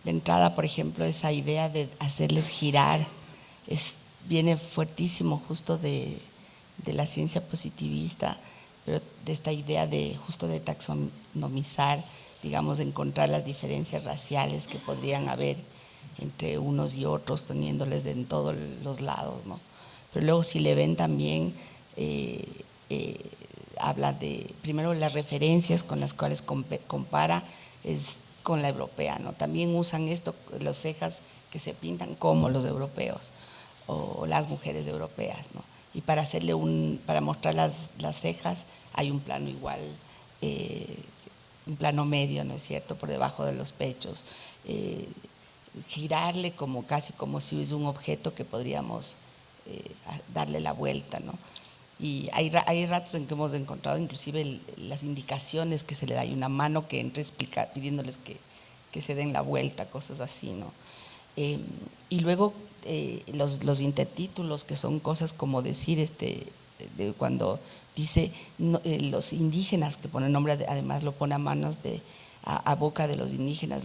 De entrada, por ejemplo, esa idea de hacerles girar viene fuertísimo justo de la ciencia positivista, pero de esta idea de justo de taxonomizar, digamos, encontrar las diferencias raciales que podrían haber entre unos y otros, teniéndoles en todos los lados, ¿no? Pero luego si le ven también, habla de, primero las referencias con las cuales compara es con la europea, ¿no? También usan esto, las cejas que se pintan como los europeos o las mujeres europeas, ¿no? Y para mostrar las cejas hay un plano igual, un plano medio, ¿no es cierto?, por debajo de los pechos, girarle casi como si es un objeto que podríamos darle la vuelta, ¿no? Y hay ratos en que hemos encontrado inclusive las indicaciones que se le da, hay una mano que entra pidiéndoles que se den la vuelta, cosas así, ¿no? Y luego los intertítulos, que son cosas como decir, cuando dice los indígenas, que pone nombre, además lo pone a boca de los indígenas,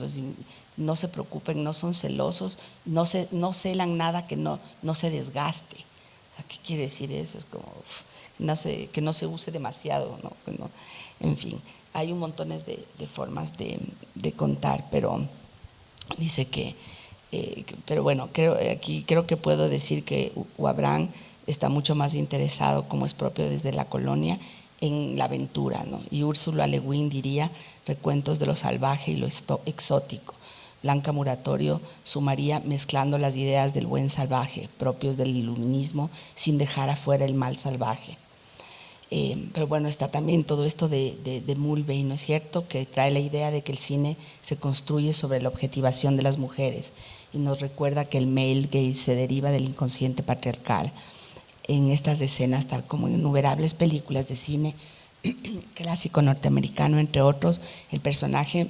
no se preocupen, no son celosos, no celan nada que no se desgaste. ¿Qué quiere decir eso? Es como que no se use demasiado, ¿no? En fin, hay un montón de formas de contar, pero dice pero bueno, creo que puedo decir que Guabrán está mucho más interesado, como es propio desde la colonia, en la aventura, ¿no? Y Úrsula Le Guin diría recuentos de lo salvaje y lo exótico. Blanca Muratorio sumaría mezclando las ideas del buen salvaje, propios del iluminismo, sin dejar afuera el mal salvaje. Pero bueno, está también todo esto de Mulvey, ¿no es cierto?, que trae la idea de que el cine se construye sobre la objetivación de las mujeres y nos recuerda que el male gaze se deriva del inconsciente patriarcal. En estas escenas, tal como en innumerables películas de cine clásico norteamericano, entre otros, el personaje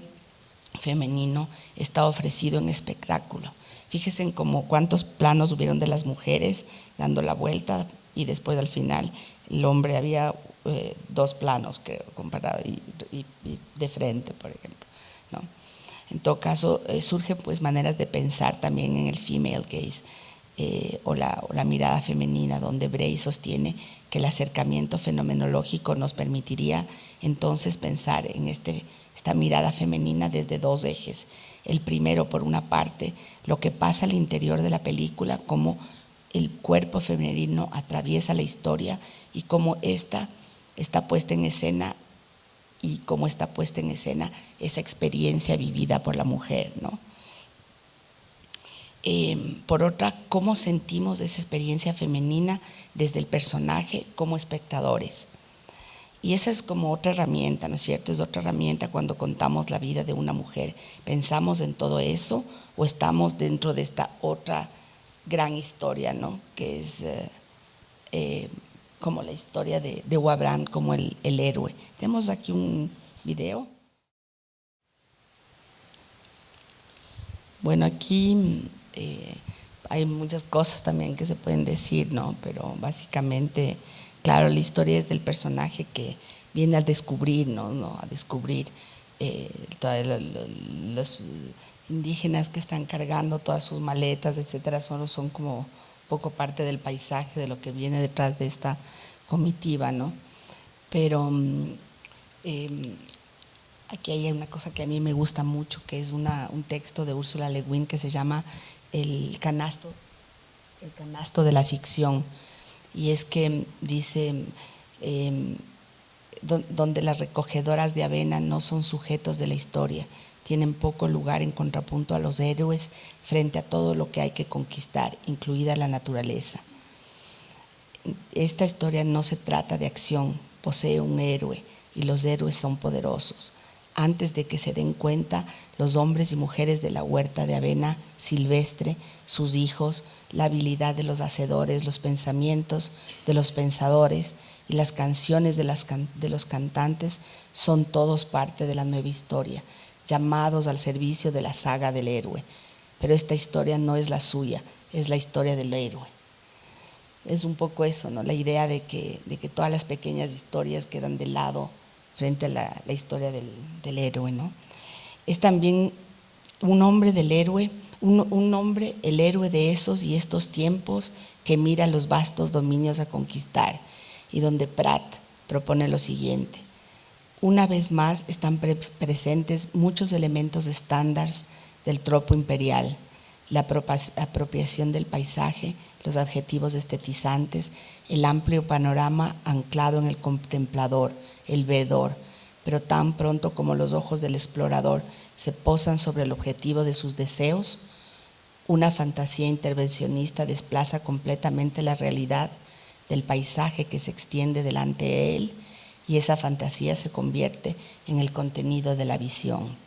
femenino está ofrecido en espectáculo. Fíjense en cuántos planos hubieron de las mujeres dando la vuelta y después al final el hombre había 2 planos comparado y de frente, por ejemplo, ¿no? En todo caso, surgen pues maneras de pensar también en el female gaze. o la mirada femenina, donde Bray sostiene que el acercamiento fenomenológico nos permitiría entonces pensar en esta mirada femenina desde dos ejes. El primero, por una parte, lo que pasa al interior de la película, cómo el cuerpo femenino atraviesa la historia y cómo esta está puesta en escena y cómo está puesta en escena esa experiencia vivida por la mujer, ¿no? Por otra, cómo sentimos esa experiencia femenina desde el personaje como espectadores. Y esa es como otra herramienta, ¿no es cierto? Es otra herramienta cuando contamos la vida de una mujer. ¿Pensamos en todo eso o estamos dentro de esta otra gran historia, ¿no? Que es como la historia de Wabrand como el héroe. Tenemos aquí un video. Bueno, aquí hay muchas cosas también que se pueden decir, ¿no? Pero básicamente, claro, la historia es del personaje que viene a descubrir, ¿no? A descubrir todos los indígenas que están cargando todas sus maletas, etcétera, solo son como un poco parte del paisaje de lo que viene detrás de esta comitiva, ¿no? Pero aquí hay una cosa que a mí me gusta mucho, que es un texto de Ursula Le Guin que se llama el canasto de la ficción, y es que dice donde las recogedoras de avena no son sujetos de la historia, tienen poco lugar en contrapunto a los héroes frente a todo lo que hay que conquistar, incluida la naturaleza. Esta historia no se trata de acción, posee un héroe y los héroes son poderosos. Antes de que se den cuenta, los hombres y mujeres de la huerta de avena silvestre, sus hijos, la habilidad de los hacedores, los pensamientos de los pensadores y las canciones de los cantantes son todos parte de la nueva historia, llamados al servicio de la saga del héroe. Pero esta historia no es la suya, es la historia del héroe. Es un poco eso, ¿no? La idea de que todas las pequeñas historias quedan de lado frente a la historia del héroe, ¿no? Es también un hombre del héroe, un hombre, el héroe de esos y estos tiempos que mira los vastos dominios a conquistar, y donde Pratt propone lo siguiente: una vez más están presentes muchos elementos estándares del tropo imperial, la apropiación del paisaje, los adjetivos estetizantes, el amplio panorama anclado en el contemplador, el veedor, pero tan pronto como los ojos del explorador se posan sobre el objetivo de sus deseos, una fantasía intervencionista desplaza completamente la realidad del paisaje que se extiende delante de él, y esa fantasía se convierte en el contenido de la visión.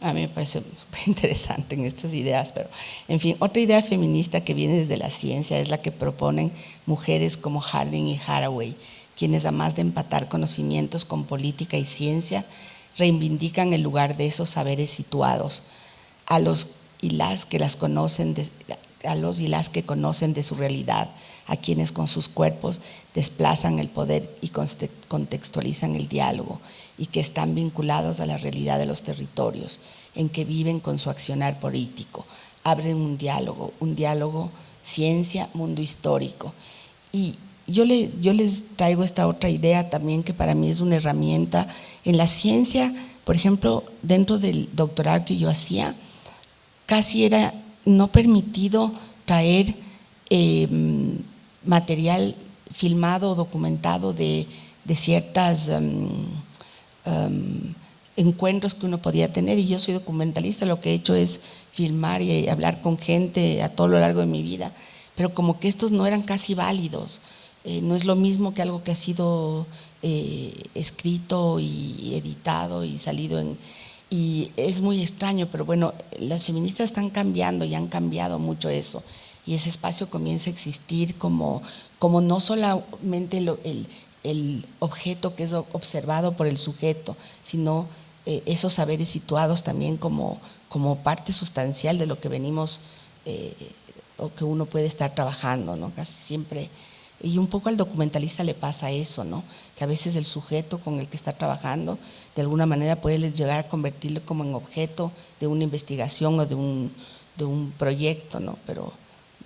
A mí me parece súper interesante en estas ideas, pero en fin, otra idea feminista que viene desde la ciencia es la que proponen mujeres como Harding y Haraway, quienes además de empatar conocimientos con política y ciencia, reivindican el lugar de esos saberes situados, a los y las que conocen de su realidad, a quienes con sus cuerpos desplazan el poder y contextualizan el diálogo, y que están vinculados a la realidad de los territorios en que viven con su accionar político. Abren un diálogo ciencia, mundo histórico. Y yo les traigo esta otra idea también, que para mí es una herramienta en la ciencia. Por ejemplo, dentro del doctorado que yo hacía, casi era no permitido traer material filmado o documentado de ciertas encuentros que uno podía tener, y yo soy documentalista, lo que he hecho es filmar y hablar con gente a todo lo largo de mi vida, pero como que estos no eran casi válidos. No es lo mismo que algo que ha sido escrito y editado y salido y es muy extraño, pero bueno, las feministas están cambiando y han cambiado mucho eso, y ese espacio comienza a existir como no solamente el objeto que es observado por el sujeto, sino esos saberes situados también como parte sustancial de lo que venimos o que uno puede estar trabajando, ¿no? Casi siempre. Y un poco al documentalista le pasa eso, ¿no? Que a veces el sujeto con el que está trabajando de alguna manera puede llegar a convertirlo como en objeto de una investigación o de de un proyecto, ¿no? Pero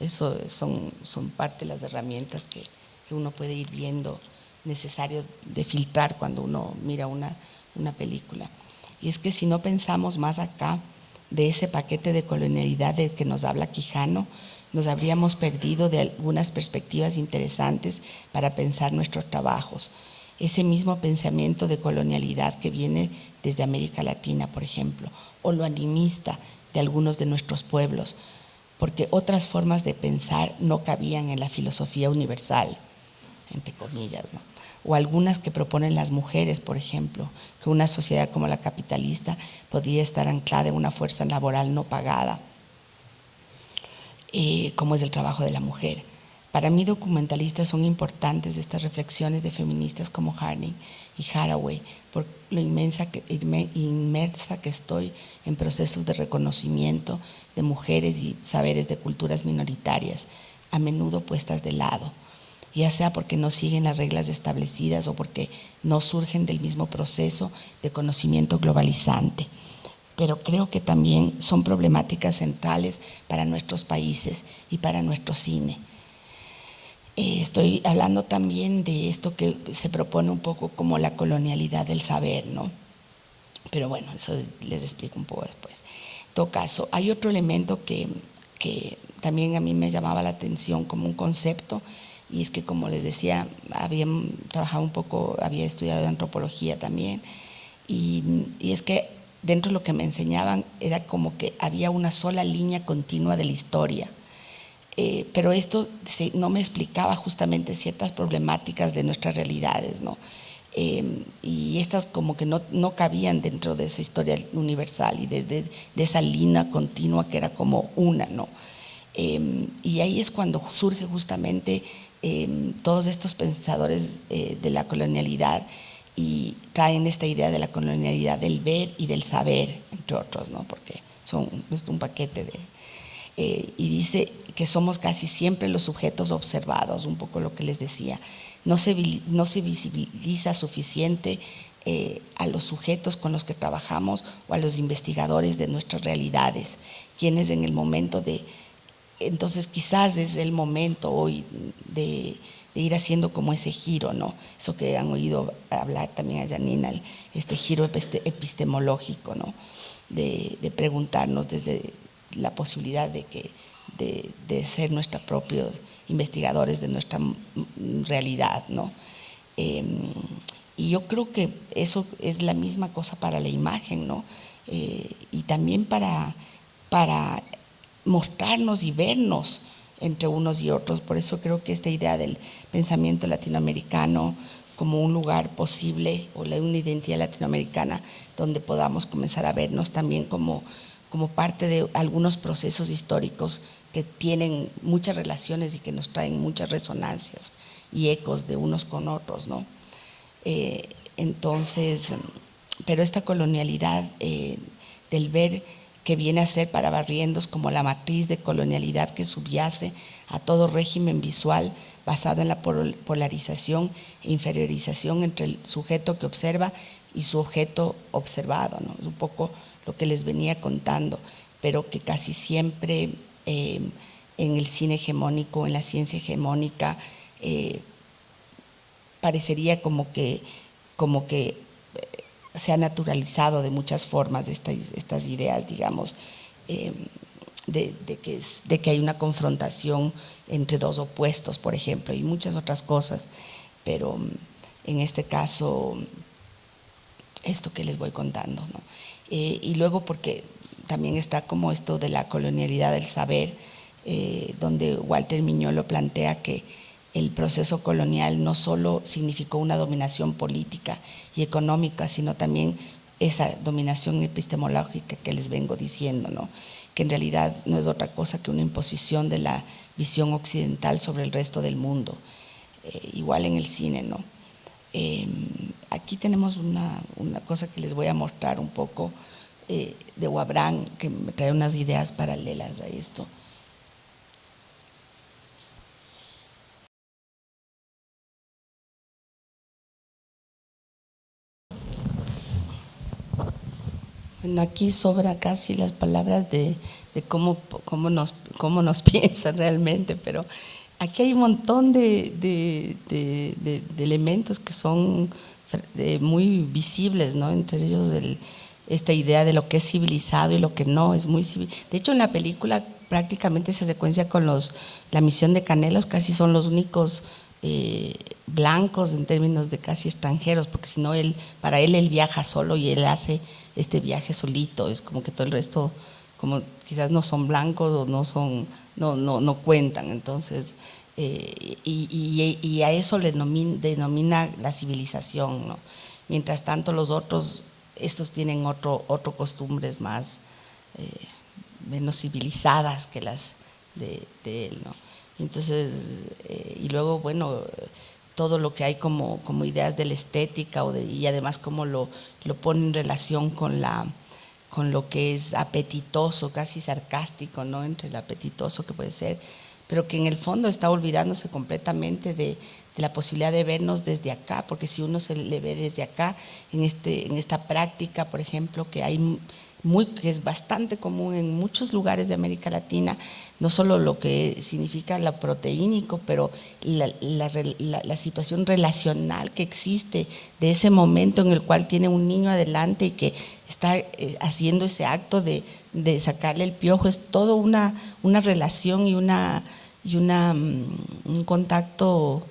eso son parte de las herramientas que uno puede ir viendo, necesario de filtrar cuando uno mira una película. Y es que si no pensamos más acá de ese paquete de colonialidad del que nos habla Quijano, nos habríamos perdido de algunas perspectivas interesantes para pensar nuestros trabajos. Ese mismo pensamiento de colonialidad que viene desde América Latina, por ejemplo, o lo animista de algunos de nuestros pueblos, porque otras formas de pensar no cabían en la filosofía universal, entre comillas, ¿no? O algunas que proponen las mujeres, por ejemplo, que una sociedad como la capitalista podría estar anclada en una fuerza laboral no pagada, como es el trabajo de la mujer. Para mí, documentalistas, son importantes estas reflexiones de feministas como Harney y Haraway, por lo inmersa que estoy en procesos de reconocimiento de mujeres y saberes de culturas minoritarias, a menudo puestas de lado, ya sea porque no siguen las reglas establecidas o porque no surgen del mismo proceso de conocimiento globalizante. Pero creo que también son problemáticas centrales para nuestros países y para nuestro cine. Estoy hablando también de esto que se propone un poco como la colonialidad del saber, ¿no? Pero bueno, eso les explico un poco después. En todo caso, hay otro elemento que también a mí me llamaba la atención como un concepto, y es que, como les decía, había trabajado un poco, había estudiado antropología también, y es que dentro de lo que me enseñaban era como que había una sola línea continua de la historia. Pero esto no me explicaba justamente ciertas problemáticas de nuestras realidades, ¿no? Y estas como que no cabían dentro de esa historia universal y desde de esa línea continua que era como una, ¿no? Y ahí es cuando surge justamente todos estos pensadores de la colonialidad, y traen esta idea de la colonialidad del ver y del saber, entre otros, ¿no? Porque son un paquete de… y dice que somos casi siempre los sujetos observados, un poco lo que les decía. No se visibiliza suficiente a los sujetos con los que trabajamos o a los investigadores de nuestras realidades, quienes en el momento de… Entonces quizás es el momento hoy de ir haciendo como ese giro, ¿no? Eso que han oído hablar también a Janina, este giro epistemológico, ¿no? De preguntarnos desde la posibilidad de ser nuestros propios investigadores de nuestra realidad, ¿no? Y yo creo que eso es la misma cosa para la imagen, ¿no? Y también para mostrarnos y vernos entre unos y otros. Por eso creo que esta idea del pensamiento latinoamericano como un lugar posible, o una identidad latinoamericana donde podamos comenzar a vernos también como parte de algunos procesos históricos que tienen muchas relaciones y que nos traen muchas resonancias y ecos de unos con otros, ¿no? Entonces, pero esta colonialidad del ver, que viene a ser para Barrientos como la matriz de colonialidad que subyace a todo régimen visual basado en la polarización e inferiorización entre el sujeto que observa y su objeto observado, ¿no? Es un poco lo que les venía contando, pero que casi siempre en el cine hegemónico, en la ciencia hegemónica, parecería como que se ha naturalizado de muchas formas estas ideas, digamos, de que hay una confrontación entre dos opuestos, por ejemplo, y muchas otras cosas, pero en este caso, esto que les voy contando, ¿no? Y luego porque también está como esto de la colonialidad del saber, donde Walter Miñolo plantea que el proceso colonial no solo significó una dominación política y económica, sino también esa dominación epistemológica que les vengo diciendo, ¿no? Que en realidad no es otra cosa que una imposición de la visión occidental sobre el resto del mundo, igual en el cine, ¿no? Aquí tenemos una cosa que les voy a mostrar un poco de Wabrán, que me trae unas ideas paralelas a esto. Bueno, aquí sobra casi las palabras de cómo nos piensan realmente, pero aquí hay un montón de elementos que son muy visibles, ¿no? Entre ellos esta idea de lo que es civilizado y lo que no es muy civil. De hecho, en la película prácticamente esa secuencia con la misión de Canelos casi son los únicos blancos en términos de casi extranjeros, porque si no, para él viaja solo y él hace este viaje solito. Es como que todo el resto, como quizás no son blancos o no cuentan. Entonces, y a eso le denomina la civilización, ¿no? Mientras tanto los otros, estos tienen otro costumbres más menos civilizadas que las de él, ¿no? Entonces, y luego, bueno, todo lo que hay como ideas de la estética y además cómo lo pone en relación con lo que es apetitoso, casi sarcástico, ¿no? Entre el apetitoso que puede ser, pero que en el fondo está olvidándose completamente de la posibilidad de vernos desde acá, porque si uno se le ve desde acá, en esta práctica, por ejemplo, que es bastante común en muchos lugares de América Latina, no solo lo que significa lo proteínico, pero la situación relacional que existe de ese momento en el cual tiene un niño adelante y que está haciendo ese acto de sacarle el piojo, es toda una relación y un contacto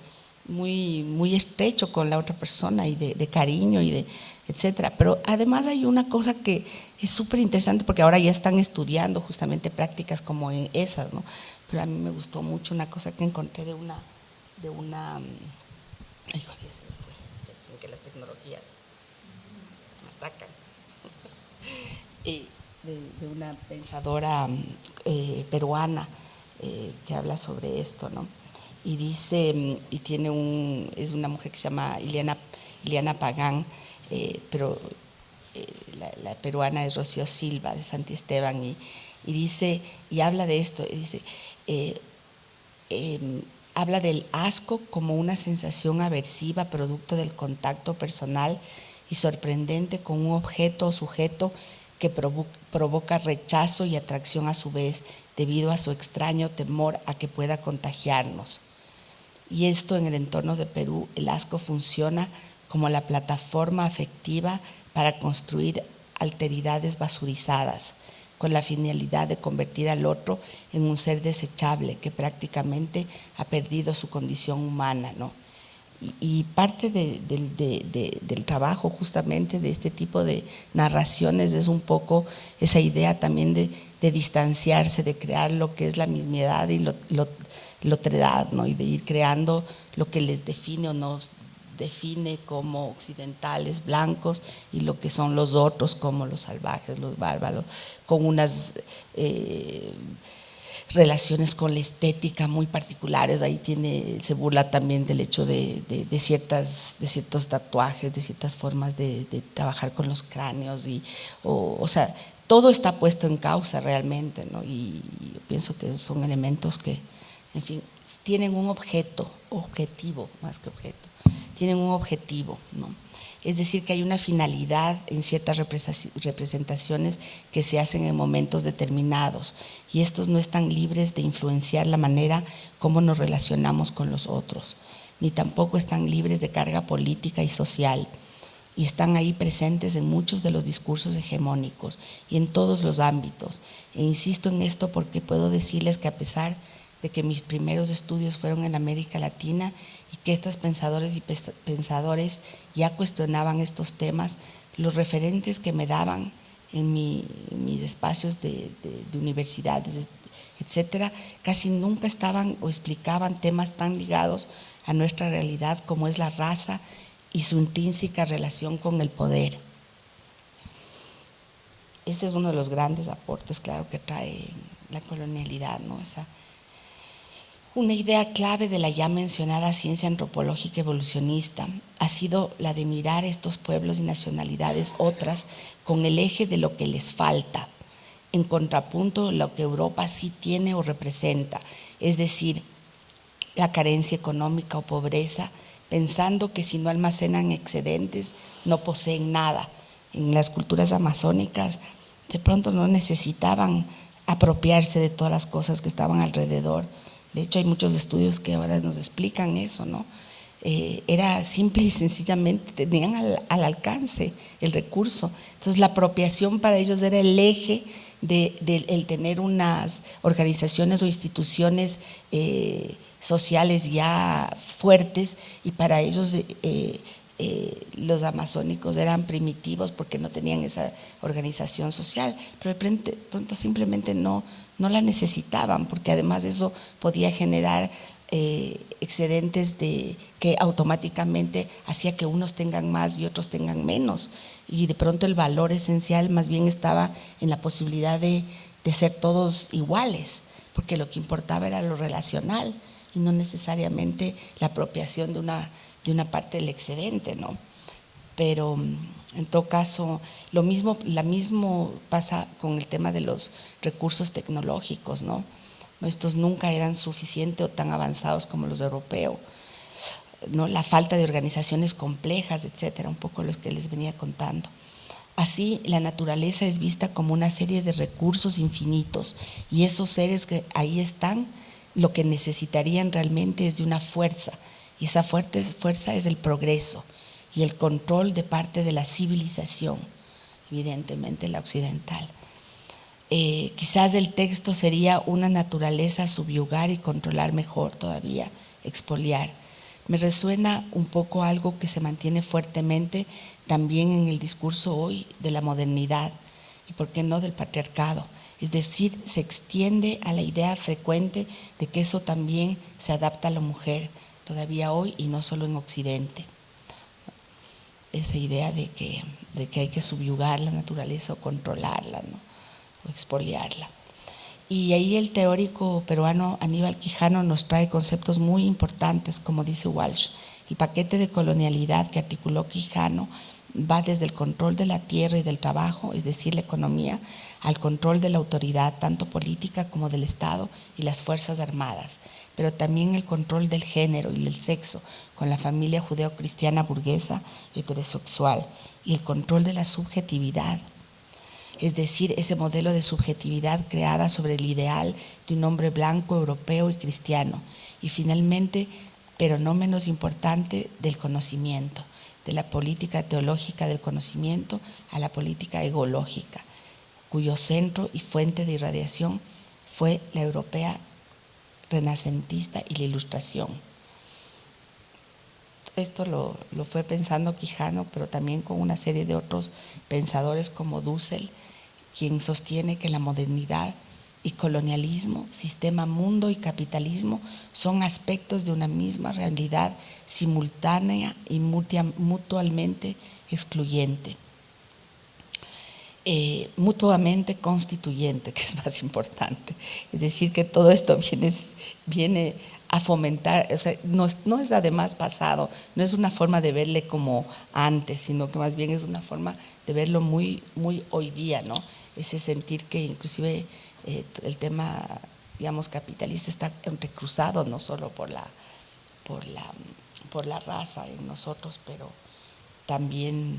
muy, muy estrecho con la otra persona y de cariño y etcétera. Pero además hay una cosa que es súper interesante, porque ahora ya están estudiando justamente prácticas como en esas, ¿no? Pero a mí me gustó mucho una cosa que encontré de una híjole, ya se me fue, sin que las tecnologías me atacan, de una pensadora peruana que habla sobre esto, ¿no? Y dice, es una mujer que se llama Ileana Pagán, pero la peruana es Rocío Silva de Santi Esteban, y dice, y habla de esto, y dice, habla del asco como una sensación aversiva producto del contacto personal y sorprendente con un objeto o sujeto que provoca rechazo y atracción a su vez, debido a su extraño temor a que pueda contagiarnos. Y esto en el entorno de Perú, el asco funciona como la plataforma afectiva para construir alteridades basurizadas, con la finalidad de convertir al otro en un ser desechable que prácticamente ha perdido su condición humana, ¿no? Y parte del trabajo justamente de este tipo de narraciones es un poco esa idea también de distanciarse, de crear lo que es la mismidad y la otredad, ¿no? Y de ir creando lo que les define o nos define como occidentales, blancos, y lo que son los otros como los salvajes, los bárbaros, con unas relaciones con la estética muy particulares. Ahí se burla también del hecho de ciertos tatuajes, de ciertas formas de trabajar con los cráneos, o sea, todo está puesto en causa realmente, ¿no? Y yo pienso que son elementos que, en fin, tienen un objetivo más que objeto, tienen un objetivo, ¿no? Es decir, que hay una finalidad en ciertas representaciones que se hacen en momentos determinados, y estos no están libres de influenciar la manera como nos relacionamos con los otros, ni tampoco están libres de carga política y social, y están ahí presentes en muchos de los discursos hegemónicos y en todos los ámbitos. E insisto en esto porque puedo decirles que, a pesar de que mis primeros estudios fueron en América Latina y que estos pensadores y pensadores ya cuestionaban estos temas, los referentes que me daban en mis espacios de universidades, etcétera, casi nunca estaban o explicaban temas tan ligados a nuestra realidad como es la raza y su intrínseca relación con el poder. Ese es uno de los grandes aportes, claro, que trae la colonialidad, ¿no? Una idea clave de la ya mencionada ciencia antropológica evolucionista ha sido la de mirar estos pueblos y nacionalidades otras con el eje de lo que les falta, en contrapunto de lo que Europa sí tiene o representa, es decir, la carencia económica o pobreza, pensando que si no almacenan excedentes no poseen nada, en las culturas amazónicas, de pronto no necesitaban apropiarse de todas las cosas que estaban alrededor. De hecho, hay muchos estudios que ahora nos explican eso, ¿no? Era simple y sencillamente, tenían al alcance el recurso. Entonces, la apropiación para ellos era el eje de el tener unas organizaciones o instituciones sociales ya fuertes, y para ellos los amazónicos eran primitivos porque no tenían esa organización social, pero de pronto simplemente no la necesitaban, porque además eso podía generar excedentes que automáticamente hacía que unos tengan más y otros tengan menos, y de pronto el valor esencial más bien estaba en la posibilidad de ser todos iguales, porque lo que importaba era lo relacional y no necesariamente la apropiación de una parte del excedente, ¿no? Pero en todo caso, lo mismo pasa con el tema de los recursos tecnológicos, ¿no? Estos nunca eran suficientes o tan avanzados como los europeos, ¿no? La falta de organizaciones complejas, etcétera, un poco lo que les venía contando. Así, la naturaleza es vista como una serie de recursos infinitos, y esos seres que ahí están, lo que necesitarían realmente es de una fuerza, y esa fuerza es el progreso y el control de parte de la civilización, evidentemente la occidental. Quizás el texto sería una naturaleza subyugar y controlar mejor todavía, expoliar. Me resuena un poco algo que se mantiene fuertemente también en el discurso hoy de la modernidad y, por qué no, del patriarcado. Es decir, se extiende a la idea frecuente de que eso también se adapta a la mujer todavía hoy, y no solo en Occidente. Esa idea de que hay que subyugar la naturaleza o controlarla, ¿no? O expoliarla. Y ahí el teórico peruano Aníbal Quijano nos trae conceptos muy importantes, como dice Walsh. El paquete de colonialidad que articuló Quijano va desde el control de la tierra y del trabajo, es decir, la economía, al control de la autoridad, tanto política como del Estado y las Fuerzas Armadas, pero también el control del género y del sexo, con la familia judeocristiana burguesa heterosexual, y el control de la subjetividad, es decir, ese modelo de subjetividad creada sobre el ideal de un hombre blanco, europeo y cristiano, y finalmente, pero no menos importante, del conocimiento, de la política teológica del conocimiento a la política egológica, cuyo centro y fuente de irradiación fue la europea renacentista y la Ilustración. Esto lo fue pensando Quijano, pero también con una serie de otros pensadores como Dussel, quien sostiene que la modernidad y colonialismo, sistema mundo y capitalismo son aspectos de una misma realidad simultánea y mutuamente excluyente, mutuamente constituyente, que es más importante. Es decir, que todo esto viene a fomentar, o sea, no es además pasado, no es una forma de verle como antes, sino que más bien es una forma de verlo muy, muy hoy día, ¿no? Ese sentir que inclusive el tema, digamos, capitalista está entrecruzado no solo por la raza en nosotros, pero también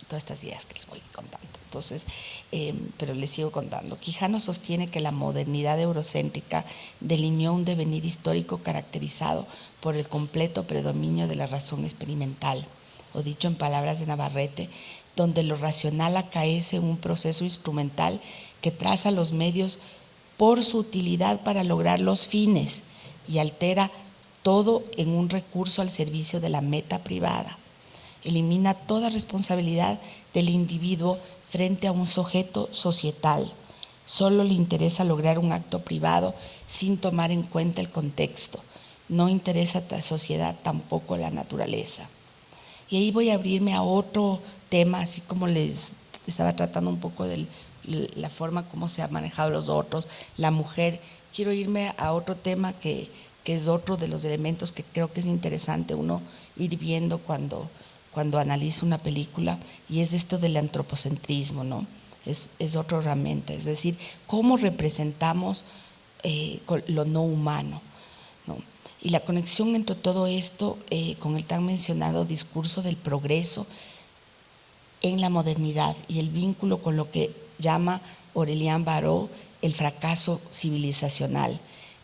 todas estas ideas que les voy contando. Entonces, pero les sigo contando. Quijano sostiene que la modernidad eurocéntrica delineó un devenir histórico caracterizado por el completo predominio de la razón experimental, o dicho en palabras de Navarrete, donde lo racional acaece en un proceso instrumental que traza los medios por su utilidad para lograr los fines y altera todo en un recurso al servicio de la meta privada. Elimina toda responsabilidad del individuo frente a un sujeto societal. Solo le interesa lograr un acto privado sin tomar en cuenta el contexto. No interesa a la sociedad, tampoco la naturaleza. Y ahí voy a abrirme a otro tema, así como les estaba tratando un poco de la forma como se han manejado los otros, la mujer. Quiero irme a otro tema que es otro de los elementos que creo que es interesante uno ir viendo cuando analiza una película, y es esto del antropocentrismo, ¿no? Es otra herramienta, es decir, cómo representamos lo no humano, ¿no? Y la conexión entre todo esto con el tan mencionado discurso del progreso en la modernidad y el vínculo con lo que llama Aurélien Barraud el fracaso civilizacional,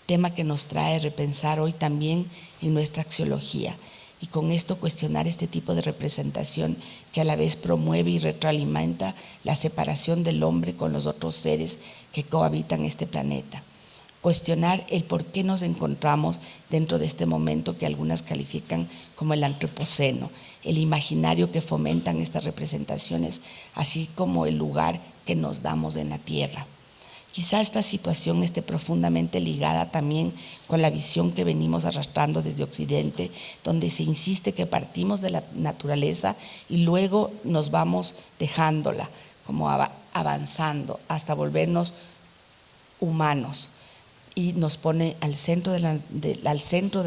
tema que nos trae a repensar hoy también en nuestra axiología, y con esto cuestionar este tipo de representación que a la vez promueve y retroalimenta la separación del hombre con los otros seres que cohabitan este planeta. Cuestionar el por qué nos encontramos dentro de este momento que algunas califican como el antropoceno, el imaginario que fomentan estas representaciones, así como el lugar que nos damos en la Tierra. Quizá esta situación esté profundamente ligada también con la visión que venimos arrastrando desde Occidente, donde se insiste que partimos de la naturaleza y luego nos vamos dejándola, como avanzando hasta volvernos humanos, y nos pone al centro de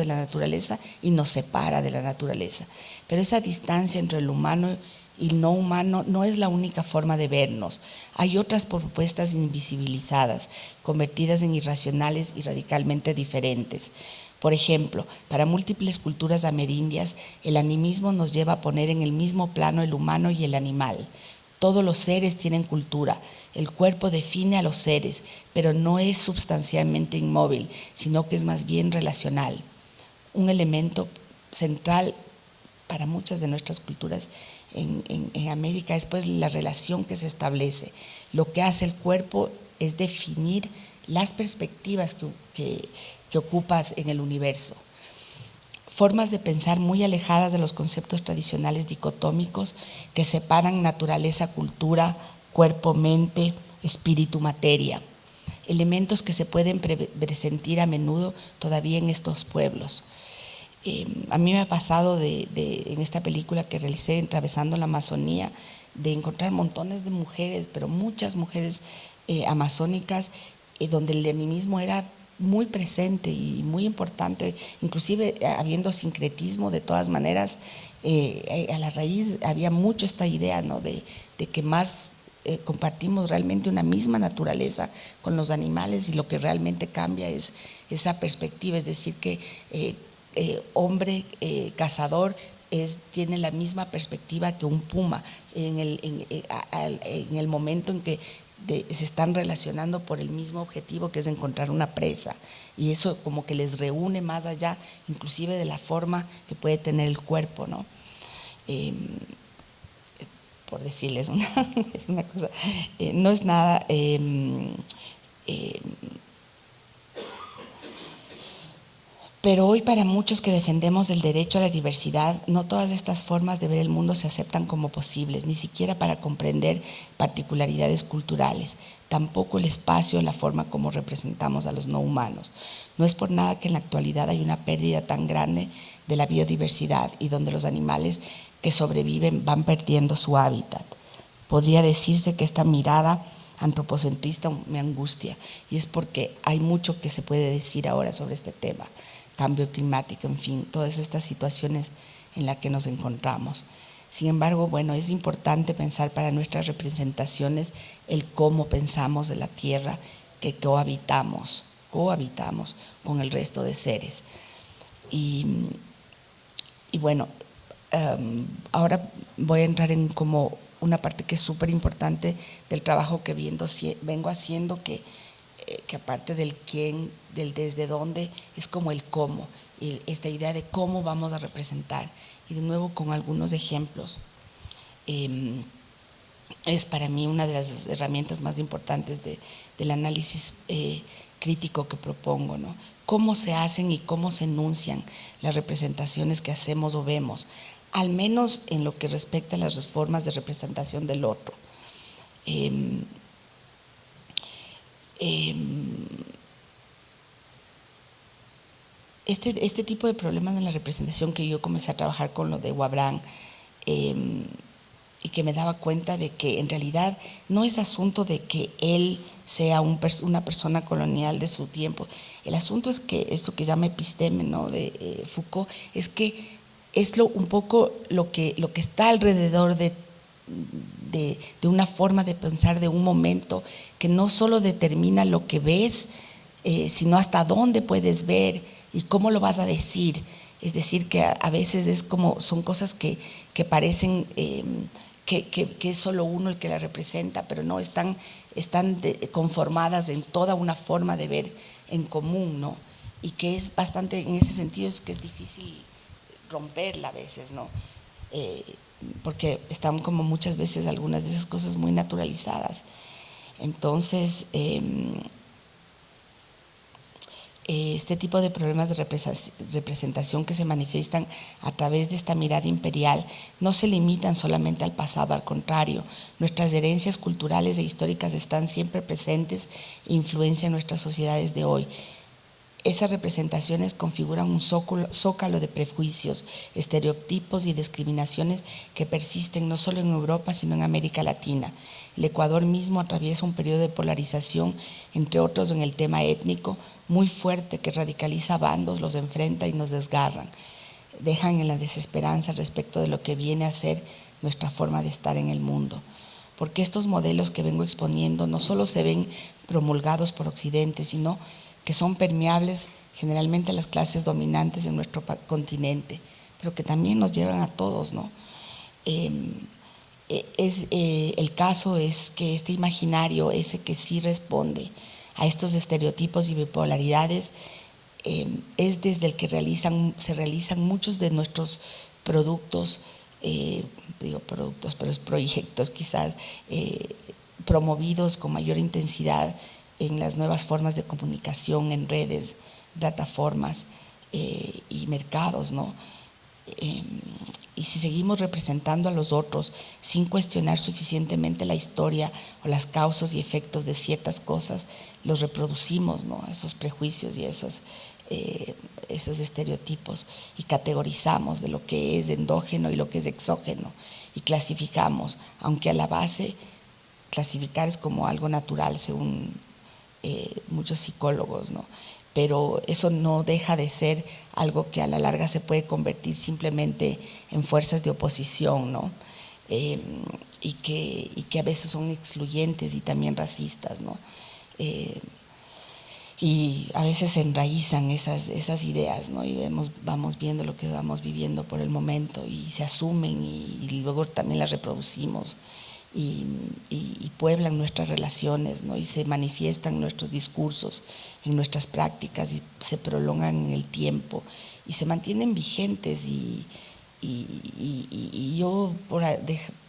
la naturaleza y nos separa de la naturaleza. Pero esa distancia entre el humano y el no humano no es la única forma de vernos. Hay otras propuestas invisibilizadas, convertidas en irracionales y radicalmente diferentes. Por ejemplo, para múltiples culturas amerindias, el animismo nos lleva a poner en el mismo plano el humano y el animal. Todos los seres tienen cultura. El cuerpo define a los seres, pero no es sustancialmente inmóvil, sino que es más bien relacional. Un elemento central para muchas de nuestras culturas en América es pues la relación que se establece. Lo que hace el cuerpo es definir las perspectivas que ocupas en el universo. Formas de pensar muy alejadas de los conceptos tradicionales dicotómicos que separan naturaleza-cultura, cuerpo-mente, espíritu-materia. Elementos que se pueden presentir a menudo todavía en estos pueblos. A mí me ha pasado en esta película que realicé, Atravesando la Amazonía, de encontrar montones de mujeres, pero muchas mujeres amazónicas, donde el animismo era muy presente y muy importante, inclusive habiendo sincretismo. De todas maneras, a la raíz había mucho esta idea, ¿no?, de que más compartimos realmente una misma naturaleza con los animales, y lo que realmente cambia es esa perspectiva, es decir, que hombre cazador tiene la misma perspectiva que un puma en el momento en que se están relacionando por el mismo objetivo, que es encontrar una presa, y eso como que les reúne más allá inclusive de la forma que puede tener el cuerpo, ¿no? Por decirles una cosa, no es nada pero hoy, para muchos que defendemos el derecho a la diversidad, no todas estas formas de ver el mundo se aceptan como posibles, ni siquiera para comprender particularidades culturales, tampoco el espacio, la forma como representamos a los no humanos. No es por nada que en la actualidad hay una pérdida tan grande de la biodiversidad, y donde los animales que sobreviven van perdiendo su hábitat. Podría decirse que esta mirada antropocentrista me angustia, y es porque hay mucho que se puede decir ahora sobre este tema. Cambio climático, en fin, todas estas situaciones en las que nos encontramos. Sin embargo, bueno, es importante pensar para nuestras representaciones el cómo pensamos de la tierra que cohabitamos con el resto de seres. Y bueno, ahora voy a entrar en como una parte que es súper importante del trabajo que vengo haciendo, que aparte del quién, del desde dónde, es como el cómo, y esta idea de cómo vamos a representar. Y de nuevo con algunos ejemplos. Es para mí una de las herramientas más importantes del análisis crítico que propongo, ¿no? Cómo se hacen y cómo se enuncian las representaciones que hacemos o vemos, al menos en lo que respecta a las formas de representación del otro. Este tipo de problemas en la representación, que yo comencé a trabajar con lo de Wabrán, y que me daba cuenta de que en realidad no es asunto de que él sea una persona colonial de su tiempo. El asunto es que esto que llama episteme, ¿no?, de Foucault, es que es un poco lo que está alrededor de una forma de pensar, de un momento que no solo determina lo que ves, sino hasta dónde puedes ver y cómo lo vas a decir. Es decir, que a veces es como, son cosas que parecen que es solo uno el que la representa, pero no, están conformadas en toda una forma de ver en común, ¿no? Y que es bastante, en ese sentido, es que es difícil romperla a veces, ¿no? Porque están como muchas veces algunas de esas cosas muy naturalizadas. Entonces, este tipo de problemas de representación que se manifiestan a través de esta mirada imperial no se limitan solamente al pasado, al contrario, nuestras herencias culturales e históricas están siempre presentes e influencian nuestras sociedades de hoy. Esas representaciones configuran un zócalo de prejuicios, estereotipos y discriminaciones que persisten no solo en Europa, sino en América Latina. El Ecuador mismo atraviesa un periodo de polarización, entre otros en el tema étnico, muy fuerte, que radicaliza bandos, los enfrenta y nos desgarran. Dejan en la desesperanza respecto de lo que viene a ser nuestra forma de estar en el mundo. Porque estos modelos que vengo exponiendo no solo se ven promulgados por Occidente, sino que son permeables generalmente a las clases dominantes en nuestro continente, pero que también nos llevan a todos, ¿no? El caso es que este imaginario, ese que sí responde a estos estereotipos y bipolaridades, es desde el que se realizan muchos de nuestros productos, digo productos, pero es proyectos quizás, promovidos con mayor intensidad en las nuevas formas de comunicación, en redes, plataformas y mercados, ¿no? Y si seguimos representando a los otros sin cuestionar suficientemente la historia o las causas y efectos de ciertas cosas, los reproducimos, ¿no? Esos prejuicios y esos estereotipos, y categorizamos de lo que es endógeno y lo que es exógeno, y clasificamos, aunque a la base clasificar es como algo natural según muchos psicólogos, ¿no? Pero eso no deja de ser algo que a la larga se puede convertir simplemente en fuerzas de oposición, ¿no? Y que a veces son excluyentes y también racistas, ¿no? Y a veces se enraizan esas ideas, ¿no? Y vamos viendo lo que vamos viviendo por el momento y se asumen y luego también las reproducimos. Y pueblan nuestras relaciones, ¿no? Y se manifiestan nuestros discursos, en nuestras prácticas, y se prolongan en el tiempo y se mantienen vigentes. Y yo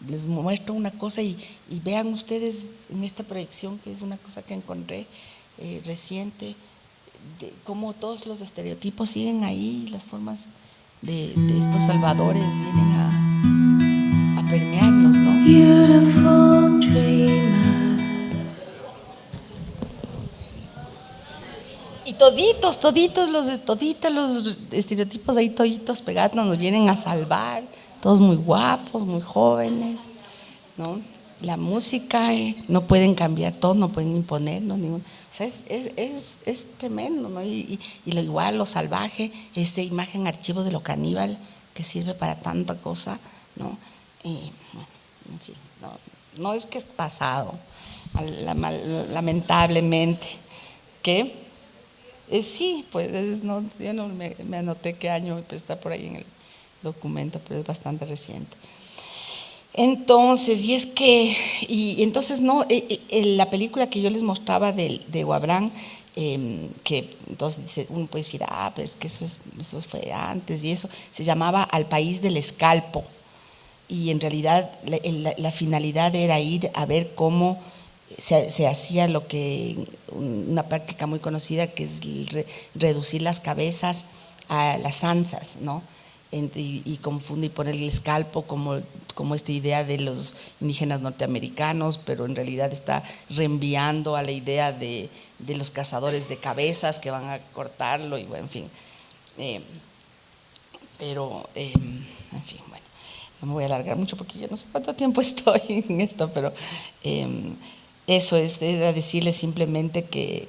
les muestro una cosa y vean ustedes en esta proyección, que es una cosa que encontré reciente, de cómo todos los estereotipos siguen ahí, las formas de estos salvadores vienen a permearnos, ¿no? Beautiful dreamer. Y toditos los estereotipos ahí, toditos pegados, nos vienen a salvar, todos muy guapos, muy jóvenes, ¿no? La música, no pueden cambiar todo, no pueden imponernos ningún. O sea, es tremendo, ¿no? Y lo igual, lo salvaje, esta imagen archivo de lo caníbal que sirve para tanta cosa, ¿no? Bueno, en fin, no es que es pasado, lamentablemente. ¿Qué? Sí, pues no, yo no me anoté qué año, pero está por ahí en el documento, pero es bastante reciente. Entonces, entonces no, la película que yo les mostraba de Guabrán, que entonces uno puede decir, pero es que eso fue antes, y eso se llamaba Al País del Escalpo. Y en realidad la finalidad era ir a ver cómo se hacía una práctica muy conocida, que es reducir las cabezas a las anzas, ¿no? Y confunde y poner el escalpo como esta idea de los indígenas norteamericanos, pero en realidad está reenviando a la idea de los cazadores de cabezas que van a cortarlo, y bueno, en fin. Pero, en fin, bueno. No me voy a alargar mucho porque yo no sé cuánto tiempo estoy en esto, pero eso era decirles simplemente que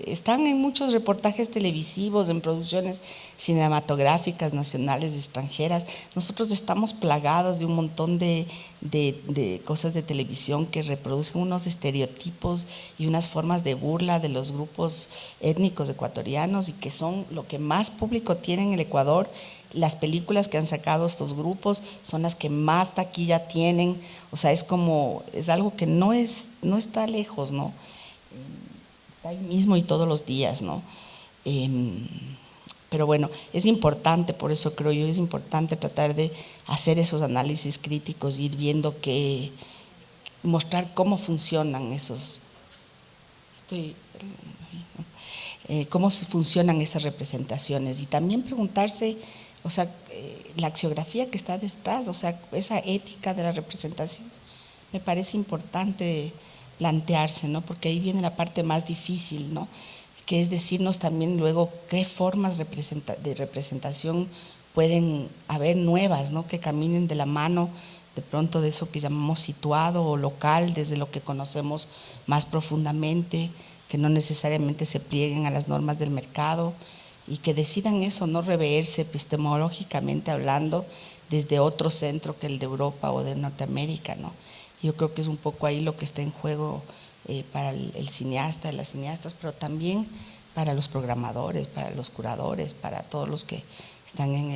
están en muchos reportajes televisivos, en producciones cinematográficas nacionales y extranjeras. Nosotros estamos plagados de un montón de cosas de televisión que reproducen unos estereotipos y unas formas de burla de los grupos étnicos ecuatorianos, y que son lo que más público tiene en el Ecuador. las películas que han sacado estos grupos son las que más taquilla tienen, o sea, es algo que no está lejos, ¿no? Está ahí mismo y todos los días, ¿no? Pero bueno, es importante, por eso creo yo, es importante tratar de hacer esos análisis críticos, ir viendo mostrar cómo funcionan cómo funcionan esas representaciones y también preguntarse, o sea, la axiografía que está detrás, o sea, esa ética de la representación, me parece importante plantearse, ¿no? Porque ahí viene la parte más difícil, ¿no? Que es decirnos también luego qué formas de representación pueden haber nuevas, ¿no? Que caminen de la mano de pronto de eso que llamamos situado o local, desde lo que conocemos más profundamente, que no necesariamente se plieguen a las normas del mercado y que decidan eso, no reverse epistemológicamente hablando desde otro centro que el de Europa o de Norteamérica, ¿no? Yo creo que es un poco ahí lo que está en juego para el cineasta, las cineastas, pero también para los programadores, para los curadores, para todos los que están en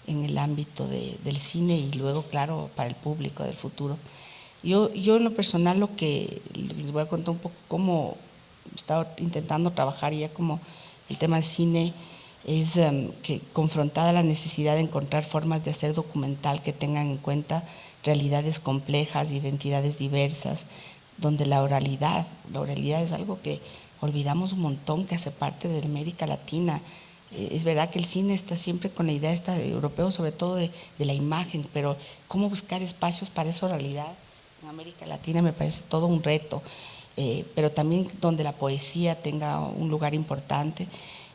el ámbito del cine y luego, claro, para el público del futuro. Yo en lo personal lo que les voy a contar un poco cómo he estado intentando trabajar ya como el tema del cine es que confrontada la necesidad de encontrar formas de hacer documental que tengan en cuenta realidades complejas, identidades diversas, donde la oralidad es algo que olvidamos un montón, que hace parte de América Latina. Es verdad que el cine está siempre con la idea europeo, sobre todo de la imagen, pero cómo buscar espacios para esa oralidad en América Latina me parece todo un reto, pero también donde la poesía tenga un lugar importante.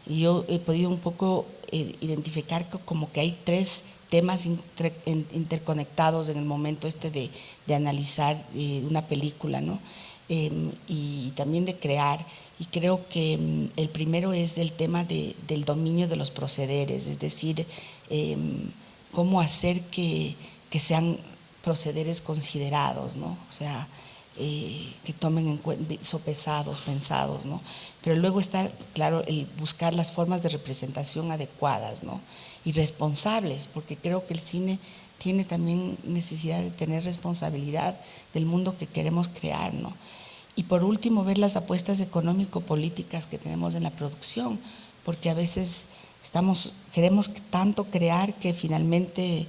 Y yo he podido un poco identificar como que hay tres temas interconectados en el momento de analizar una película, ¿no? Y también de crear. Y creo que el primero es el tema del dominio de los procederes, es decir, cómo hacer que sean procederes considerados, ¿no? O sea, que tomen en cuenta, sopesados, pensados, ¿no? Pero luego está, claro, el buscar las formas de representación adecuadas, ¿no? Y responsables, porque creo que el cine tiene también necesidad de tener responsabilidad del mundo que queremos crear, ¿no? Y por último, ver las apuestas económico-políticas que tenemos en la producción, porque a veces queremos tanto crear que finalmente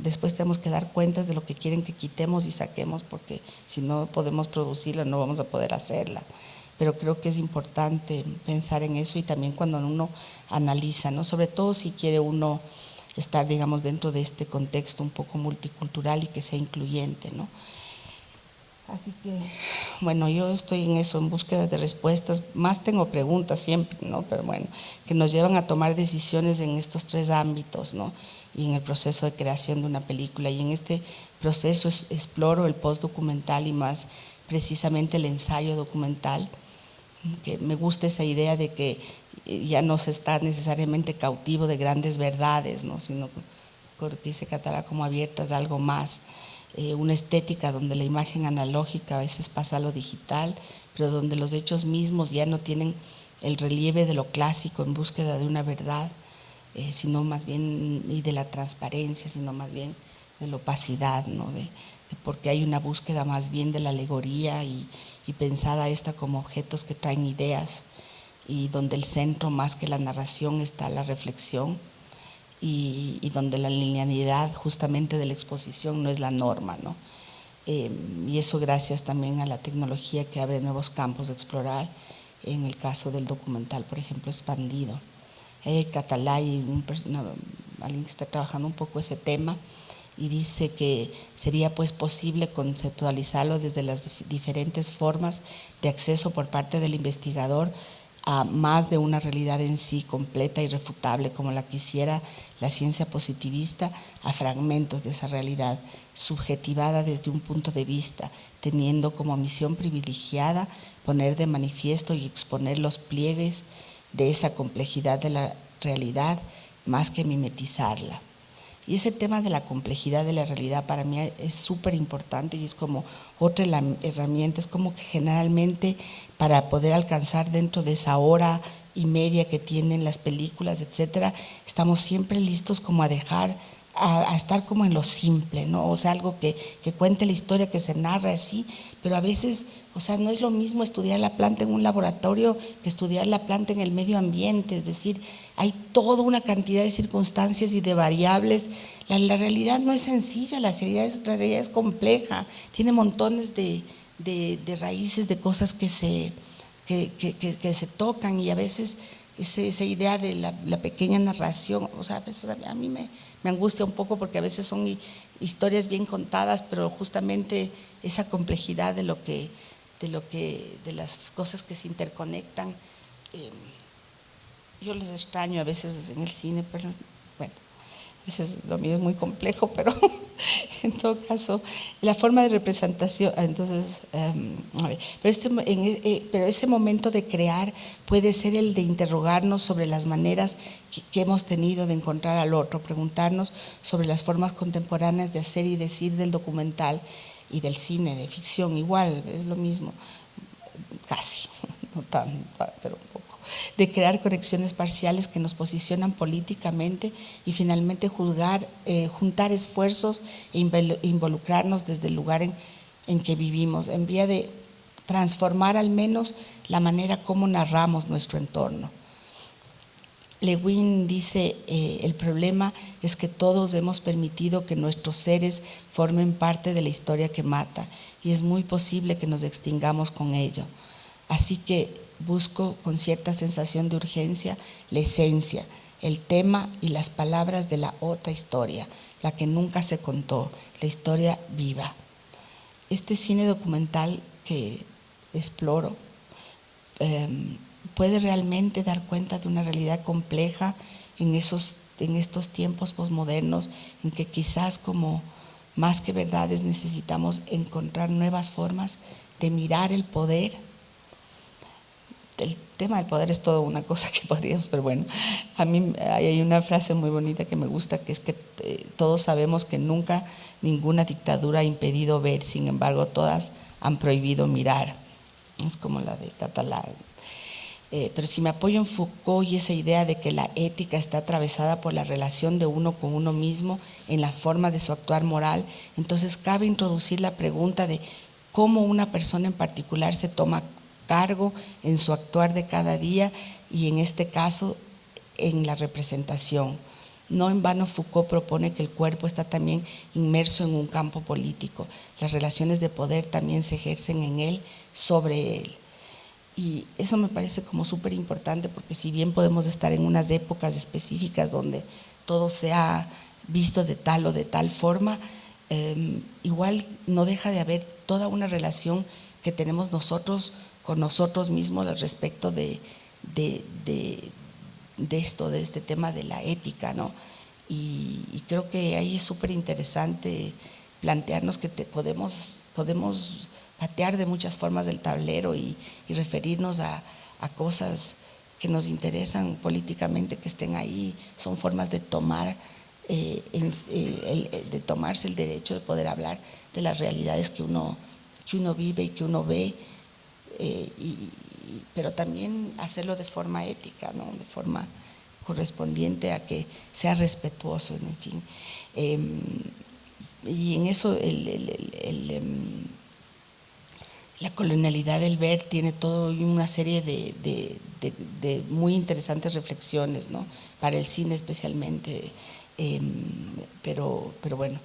después tenemos que dar cuentas de lo que quieren que quitemos y saquemos, porque si no podemos producirla no vamos a poder hacerla. Pero creo que es importante pensar en eso y también cuando uno analiza, ¿no? Sobre todo si quiere uno estar, digamos, dentro de este contexto un poco multicultural y que sea incluyente, ¿no? Así que, bueno, yo estoy en eso, en búsqueda de respuestas. Más tengo preguntas siempre, ¿no? Pero bueno, que nos llevan a tomar decisiones en estos tres ámbitos, ¿no? Y en el proceso de creación de una película. Y en este proceso exploro el postdocumental y más precisamente el ensayo documental, que me gusta esa idea de que ya no se está necesariamente cautivo de grandes verdades, ¿no? Sino que se cataloga como abiertas a algo más. Una estética donde la imagen analógica a veces pasa a lo digital, pero donde los hechos mismos ya no tienen el relieve de lo clásico en búsqueda de una verdad, sino más bien, y de la transparencia, sino más bien de la opacidad, ¿no? Porque hay una búsqueda más bien de la alegoría y pensada esta como objetos que traen ideas y donde el centro más que la narración está la reflexión. Y donde la linealidad justamente de la exposición no es la norma, ¿no? Y eso gracias también a la tecnología que abre nuevos campos de explorar, en el caso del documental, por ejemplo, expandido. Catalay, alguien que está trabajando un poco ese tema, y dice que sería pues posible conceptualizarlo desde las diferentes formas de acceso por parte del investigador a más de una realidad en sí completa y irrefutable como la quisiera la ciencia positivista, a fragmentos de esa realidad subjetivada desde un punto de vista, teniendo como misión privilegiada poner de manifiesto y exponer los pliegues de esa complejidad de la realidad más que mimetizarla. Y ese tema de la complejidad de la realidad para mí es súper importante y es como otra herramienta, es como que generalmente para poder alcanzar dentro de esa hora y media que tienen las películas, etcétera, estamos siempre listos como a dejar, a estar como en lo simple, ¿no? O sea, algo que cuente la historia, que se narra así, pero a veces, o sea, no es lo mismo estudiar la planta en un laboratorio que estudiar la planta en el medio ambiente, es decir, hay toda una cantidad de circunstancias y de variables. La realidad no es sencilla, la realidad es compleja, tiene montones de raíces, de cosas que se tocan, y a veces esa idea de la pequeña narración, o sea, a veces a mí me angustia un poco, porque a veces son historias bien contadas, pero justamente esa complejidad de las cosas que se interconectan, yo les extraño a veces en el cine, pero bueno, a veces lo mío es muy complejo, pero en todo caso, la forma de representación, entonces, a ver, pero ese momento de crear puede ser el de interrogarnos sobre las maneras que hemos tenido de encontrar al otro, preguntarnos sobre las formas contemporáneas de hacer y decir del documental y del cine, de ficción, igual, es lo mismo, casi, no tan, pero un poco, de crear conexiones parciales que nos posicionan políticamente y finalmente juntar esfuerzos e involucrarnos desde el lugar en que vivimos, en vía de transformar al menos la manera como narramos nuestro entorno. Le Guin dice, el problema es que todos hemos permitido que nuestros seres formen parte de la historia que mata, y es muy posible que nos extingamos con ello. Así que busco con cierta sensación de urgencia la esencia, el tema y las palabras de la otra historia, la que nunca se contó, la historia viva. Este cine documental que exploro puede realmente dar cuenta de una realidad compleja en estos tiempos posmodernos, en que quizás, como más que verdades, necesitamos encontrar nuevas formas de mirar el poder. El tema del poder es toda una cosa que podríamos, pero bueno, a mí hay una frase muy bonita que me gusta, que es que todos sabemos que nunca ninguna dictadura ha impedido ver, sin embargo todas han prohibido mirar. Es como la de Catalá. Pero si me apoyo en Foucault y esa idea de que la ética está atravesada por la relación de uno con uno mismo en la forma de su actuar moral, entonces cabe introducir la pregunta de cómo una persona en particular se toma cargo en su actuar de cada día, y en este caso en la representación. No en vano Foucault propone que el cuerpo está también inmerso en un campo político. Las relaciones de poder también se ejercen en él, sobre él. Y eso me parece como súper importante, porque si bien podemos estar en unas épocas específicas donde todo se ha visto de tal o de tal forma, igual no deja de haber toda una relación que tenemos nosotros con nosotros mismos al respecto de este tema de la ética, ¿no? Y creo que ahí es súper interesante plantearnos que podemos patear de muchas formas del tablero y referirnos a cosas que nos interesan políticamente, que estén ahí. Son formas de de tomarse el derecho de poder hablar de las realidades que uno vive y que uno ve, pero también hacerlo de forma ética, ¿no? De forma correspondiente a que sea respetuoso, en fin. Y en eso la colonialidad del ver tiene toda una serie de muy interesantes reflexiones, ¿no? Para el cine especialmente, pero bueno,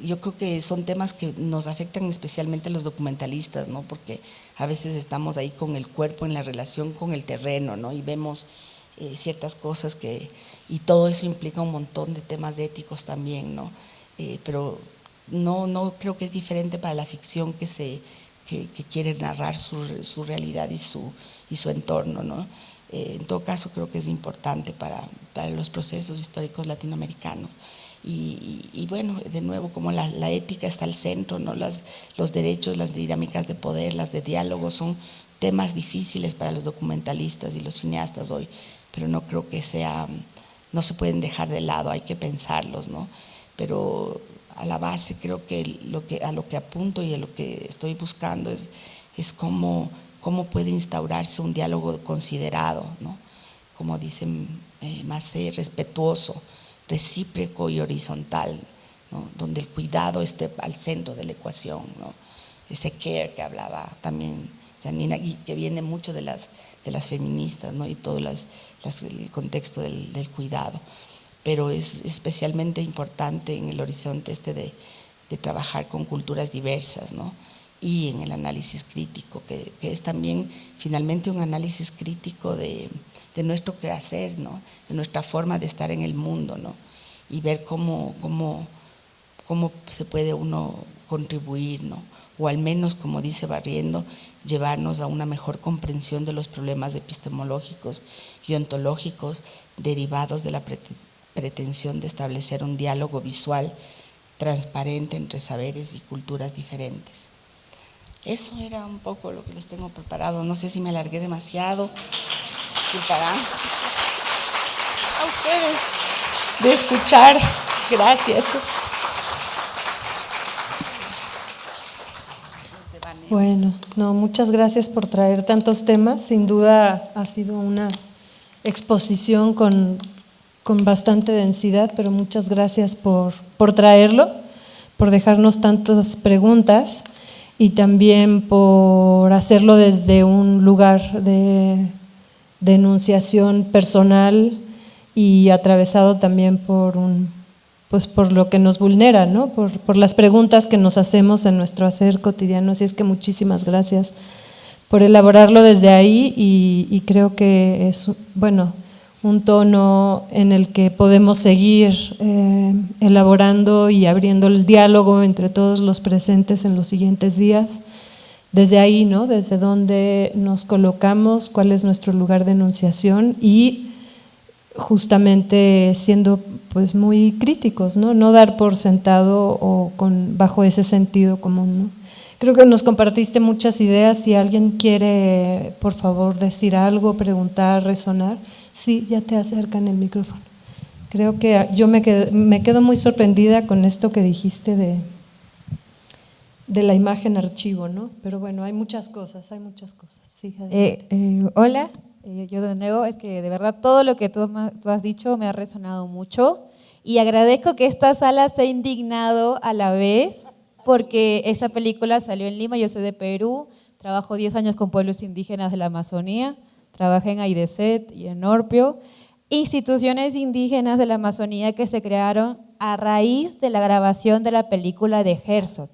yo creo que son temas que nos afectan especialmente a los documentalistas, ¿no? Porque a veces estamos ahí con el cuerpo en la relación con el terreno, ¿no? Y vemos ciertas cosas y todo eso implica un montón de temas éticos también, ¿no? Pero no creo que es diferente para la ficción que quiere narrar su realidad y su entorno, ¿no? En todo caso, creo que es importante para los procesos históricos latinoamericanos. Y bueno, de nuevo, como la ética está al centro, ¿no? Los derechos, las dinámicas de poder, las de diálogo, son temas difíciles para los documentalistas y los cineastas hoy, pero no creo que no se pueden dejar de lado, hay que pensarlos, ¿no? Pero a la base creo que a lo que apunto y a lo que estoy buscando es cómo puede instaurarse un diálogo considerado, ¿no? como dicen Macé, respetuoso, recíproco y horizontal, ¿no? Donde el cuidado esté al centro de la ecuación, ¿no? Ese care que hablaba también Janina, y que viene mucho de las feministas, ¿no? Y todo el contexto del cuidado. Pero es especialmente importante en el horizonte de trabajar con culturas diversas, ¿no? Y en el análisis crítico, que es también finalmente un análisis crítico de nuestro quehacer, ¿no? De nuestra forma de estar en el mundo, ¿no? Y ver cómo se puede uno contribuir, ¿no? O al menos, como dice Barriendo, llevarnos a una mejor comprensión de los problemas epistemológicos y ontológicos derivados de la pretensión de establecer un diálogo visual transparente entre saberes y culturas diferentes. Eso era un poco lo que les tengo preparado. No sé si me alargué demasiado. Disculparán. A ustedes de escuchar. Gracias. Bueno, no, muchas gracias por traer tantos temas. Sin duda ha sido una exposición con bastante densidad, pero muchas gracias por traerlo, por dejarnos tantas preguntas y también por hacerlo desde un lugar de enunciación personal y atravesado también por lo que nos vulnera, ¿no? Por las preguntas que nos hacemos en nuestro hacer cotidiano. Así es que muchísimas gracias por elaborarlo desde ahí y creo que es, bueno, un tono en el que podemos seguir elaborando y abriendo el diálogo entre todos los presentes en los siguientes días. Desde ahí, ¿no? Desde dónde nos colocamos, cuál es nuestro lugar de enunciación y justamente siendo pues muy críticos, ¿no? No dar por sentado o bajo ese sentido común, ¿no? Creo que nos compartiste muchas ideas. Si alguien quiere, por favor, decir algo, preguntar, resonar, sí, ya te acercan el micrófono. Creo que yo me quedo muy sorprendida con esto que dijiste de la imagen archivo, ¿no? Pero bueno, hay muchas cosas. Sí, hola, yo de nuevo, es que de verdad todo lo que tú has dicho me ha resonado mucho y agradezco que esta sala se ha indignado a la vez porque esa película salió en Lima. Yo soy de Perú, trabajo 10 años con pueblos indígenas de la Amazonía, trabajé en AIDESET y en Orpio, instituciones indígenas de la Amazonía que se crearon a raíz de la grabación de la película de Herzog.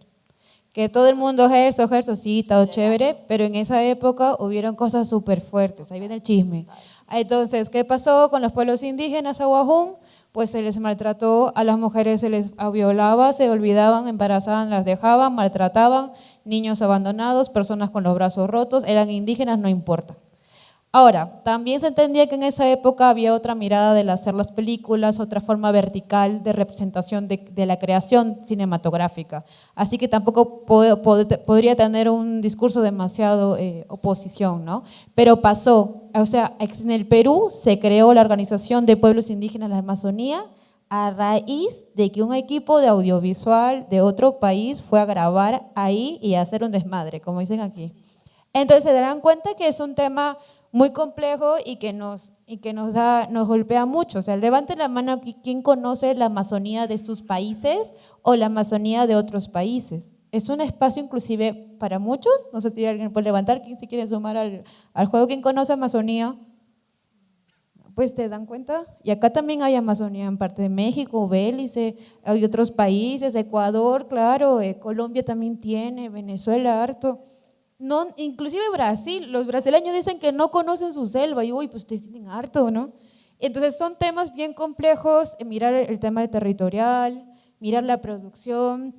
Que todo el mundo Herzog, sí, todo chévere, pero en esa época hubieron cosas súper fuertes, ahí viene el chisme. Entonces, ¿qué pasó con los pueblos indígenas Aguajún? Pues se les maltrató, a las mujeres se les violaba, se olvidaban, embarazaban, las dejaban, maltrataban, niños abandonados, personas con los brazos rotos, eran indígenas, no importa. Ahora, también se entendía que en esa época había otra mirada del hacer las películas, otra forma vertical de representación de la creación cinematográfica. Así que tampoco podría tener un discurso demasiado oposición, ¿no? Pero pasó, o sea, en el Perú se creó la Organización de Pueblos Indígenas de la Amazonía a raíz de que un equipo de audiovisual de otro país fue a grabar ahí y a hacer un desmadre, como dicen aquí. Entonces se darán cuenta que es un tema muy complejo y que nos golpea mucho. O sea, levanten la mano aquí, ¿quién conoce la Amazonía de sus países o la Amazonía de otros países? Es un espacio inclusive para muchos. No sé si alguien puede levantar, ¿quién se quiere sumar al juego? ¿Quién conoce Amazonía? Pues te dan cuenta. Y acá también hay Amazonía en parte de México, Belice, hay otros países, Ecuador, claro, Colombia también tiene, Venezuela, harto. No, inclusive Brasil, los brasileños dicen que no conocen su selva y uy, pues ustedes tienen harto, ¿no? Entonces son temas bien complejos, mirar el tema territorial, mirar la producción.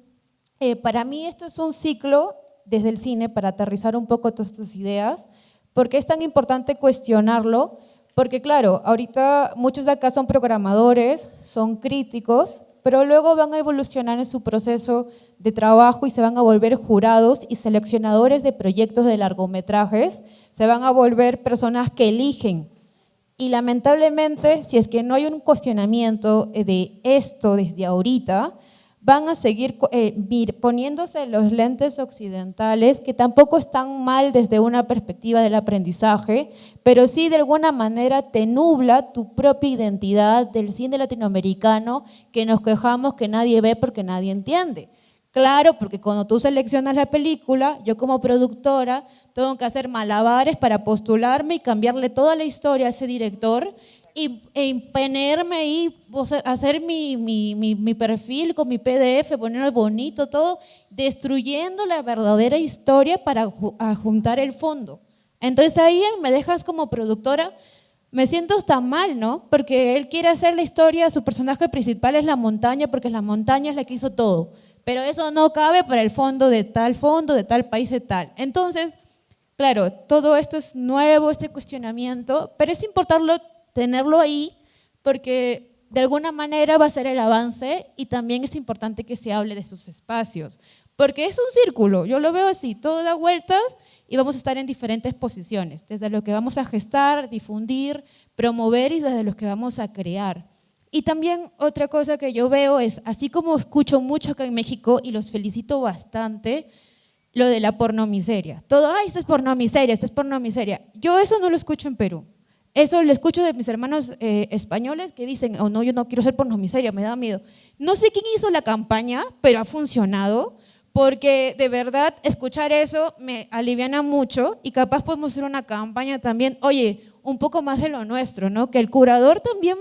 Para mí esto es un ciclo desde el cine para aterrizar un poco todas estas ideas, porque es tan importante cuestionarlo, porque claro, ahorita muchos de acá son programadores, son críticos, pero luego van a evolucionar en su proceso de trabajo y se van a volver jurados y seleccionadores de proyectos de largometrajes, se van a volver personas que eligen. Y lamentablemente, si es que no hay un cuestionamiento de esto desde ahorita, van a seguir poniéndose los lentes occidentales, que tampoco están mal desde una perspectiva del aprendizaje, pero sí de alguna manera te nubla tu propia identidad del cine latinoamericano que nos quejamos que nadie ve porque nadie entiende. Claro, porque cuando tú seleccionas la película, yo como productora tengo que hacer malabares para postularme y cambiarle toda la historia a ese director e imponerme ahí, o sea, hacer mi perfil con mi PDF, ponerlo bonito, todo, destruyendo la verdadera historia para juntar el fondo. Entonces ahí me dejas como productora, me siento hasta mal, ¿no? Porque él quiere hacer la historia, su personaje principal es la montaña, porque la montaña es la que hizo todo. Pero eso no cabe para el fondo, de tal país, de tal. Entonces, claro, todo esto es nuevo, este cuestionamiento, pero es importante tenerlo ahí porque de alguna manera va a ser el avance y también es importante que se hable de estos espacios. Porque es un círculo, yo lo veo así, todo da vueltas y vamos a estar en diferentes posiciones, desde lo que vamos a gestar, difundir, promover y desde los que vamos a crear. Y también otra cosa que yo veo es, así como escucho mucho acá en México, y los felicito bastante, lo de la pornomiseria. Todo, ay, esto es pornomiseria, esto es pornomiseria. Yo eso no lo escucho en Perú. Eso lo escucho de mis hermanos españoles que dicen, oh no, yo no quiero ser pornomiseria, me da miedo. No sé quién hizo la campaña, pero ha funcionado, porque de verdad escuchar eso me aliviana mucho y capaz podemos hacer una campaña también, oye, un poco más de lo nuestro, ¿no? Que el curador también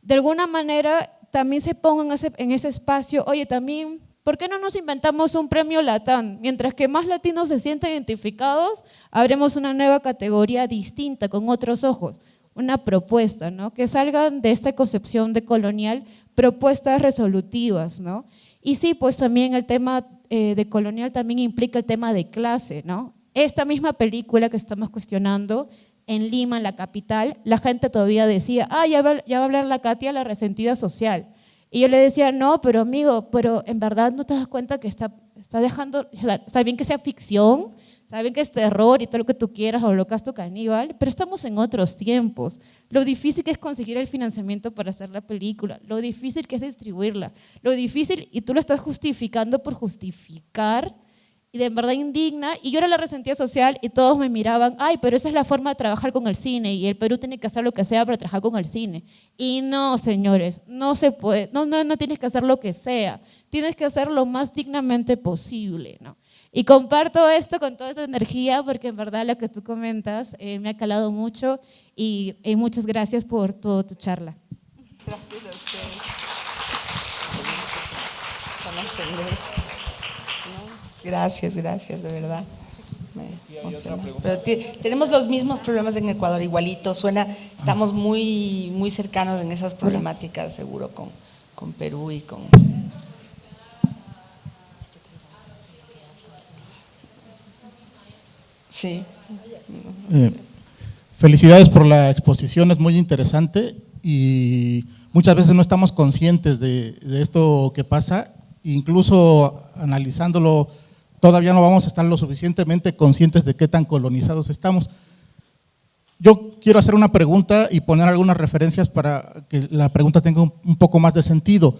de alguna manera también se pongan en ese espacio, oye, también, ¿por qué no nos inventamos un premio Latán? Mientras que más latinos se sientan identificados, habremos una nueva categoría distinta, con otros ojos, una propuesta, ¿no? Que salgan de esta concepción de colonial, propuestas resolutivas, ¿no? Y sí, pues también el tema de colonial también implica el tema de clase, ¿no? Esta misma película que estamos cuestionando, en Lima, en la capital, la gente todavía decía, ya va a hablar la Katia, la resentida social. Y yo le decía, no, pero amigo, pero en verdad no te das cuenta que está dejando, está bien que sea ficción, está bien que es terror y todo lo que tú quieras, Holocausto Caníbal, pero estamos en otros tiempos. Lo difícil que es conseguir el financiamiento para hacer la película, lo difícil que es distribuirla, lo difícil, y tú lo estás justificando por justificar, y de verdad indigna, y yo era la resentida social y todos me miraban, ay, pero esa es la forma de trabajar con el cine y el Perú tiene que hacer lo que sea para trabajar con el cine. Y no, señores, no se puede, no tienes que hacer lo que sea, tienes que hacer lo más dignamente posible, ¿no? Y comparto esto con toda esta energía porque en verdad lo que tú comentas me ha calado mucho y muchas gracias por toda tu charla. Gracias a ustedes. Gracias, de verdad. Me emociona. Pero tenemos los mismos problemas en Ecuador, igualito, estamos muy, muy cercanos en esas problemáticas, seguro, con Perú y con… Sí. Felicidades por la exposición, es muy interesante y muchas veces no estamos conscientes de esto que pasa, incluso analizándolo todavía no vamos a estar lo suficientemente conscientes de qué tan colonizados estamos. Yo quiero hacer una pregunta y poner algunas referencias para que la pregunta tenga un poco más de sentido.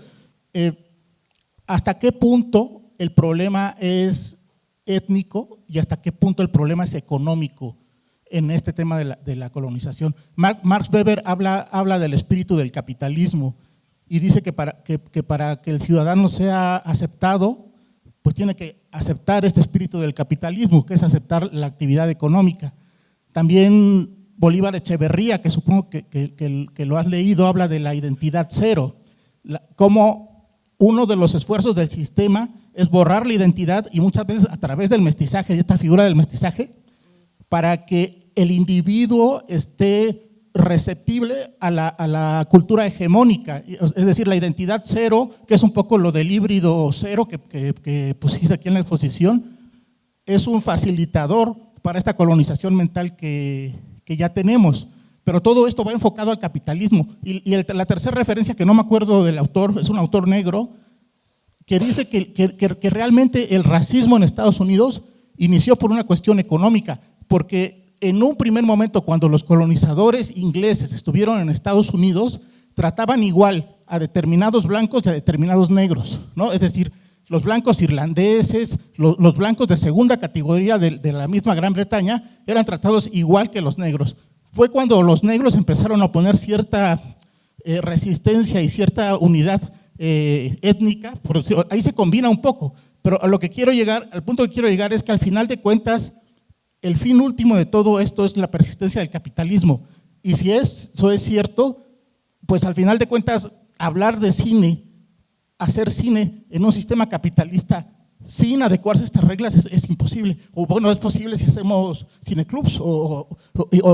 ¿Hasta qué punto el problema es étnico y hasta qué punto el problema es económico en este tema de la colonización? Max Weber habla del espíritu del capitalismo y dice que para que el ciudadano sea aceptado, pues tiene que aceptar este espíritu del capitalismo, que es aceptar la actividad económica. También Bolívar Echeverría, que supongo que lo has leído, habla de la identidad cero, como uno de los esfuerzos del sistema es borrar la identidad y muchas veces a través del mestizaje, de esta figura del mestizaje, para que el individuo esté receptible a la cultura hegemónica, es decir, la identidad cero, que es un poco lo del híbrido cero que pusiste aquí en la exposición, es un facilitador para esta colonización mental que ya tenemos. Pero todo esto va enfocado al capitalismo. Y la tercera referencia, que no me acuerdo del autor, es un autor negro, que dice que realmente el racismo en Estados Unidos inició por una cuestión económica, porque en un primer momento, cuando los colonizadores ingleses estuvieron en Estados Unidos, trataban igual a determinados blancos y a determinados negros, ¿no? Es decir, los blancos irlandeses, los blancos de segunda categoría de la misma Gran Bretaña eran tratados igual que los negros. Fue cuando los negros empezaron a poner cierta resistencia y cierta unidad étnica, ahí se combina un poco, pero a lo que quiero llegar, al punto que quiero llegar es que al final de cuentas, el fin último de todo esto es la persistencia del capitalismo. Y si eso es cierto, pues al final de cuentas, hablar de cine, hacer cine en un sistema capitalista sin adecuarse a estas reglas es imposible. O bueno, es posible si hacemos cineclubs o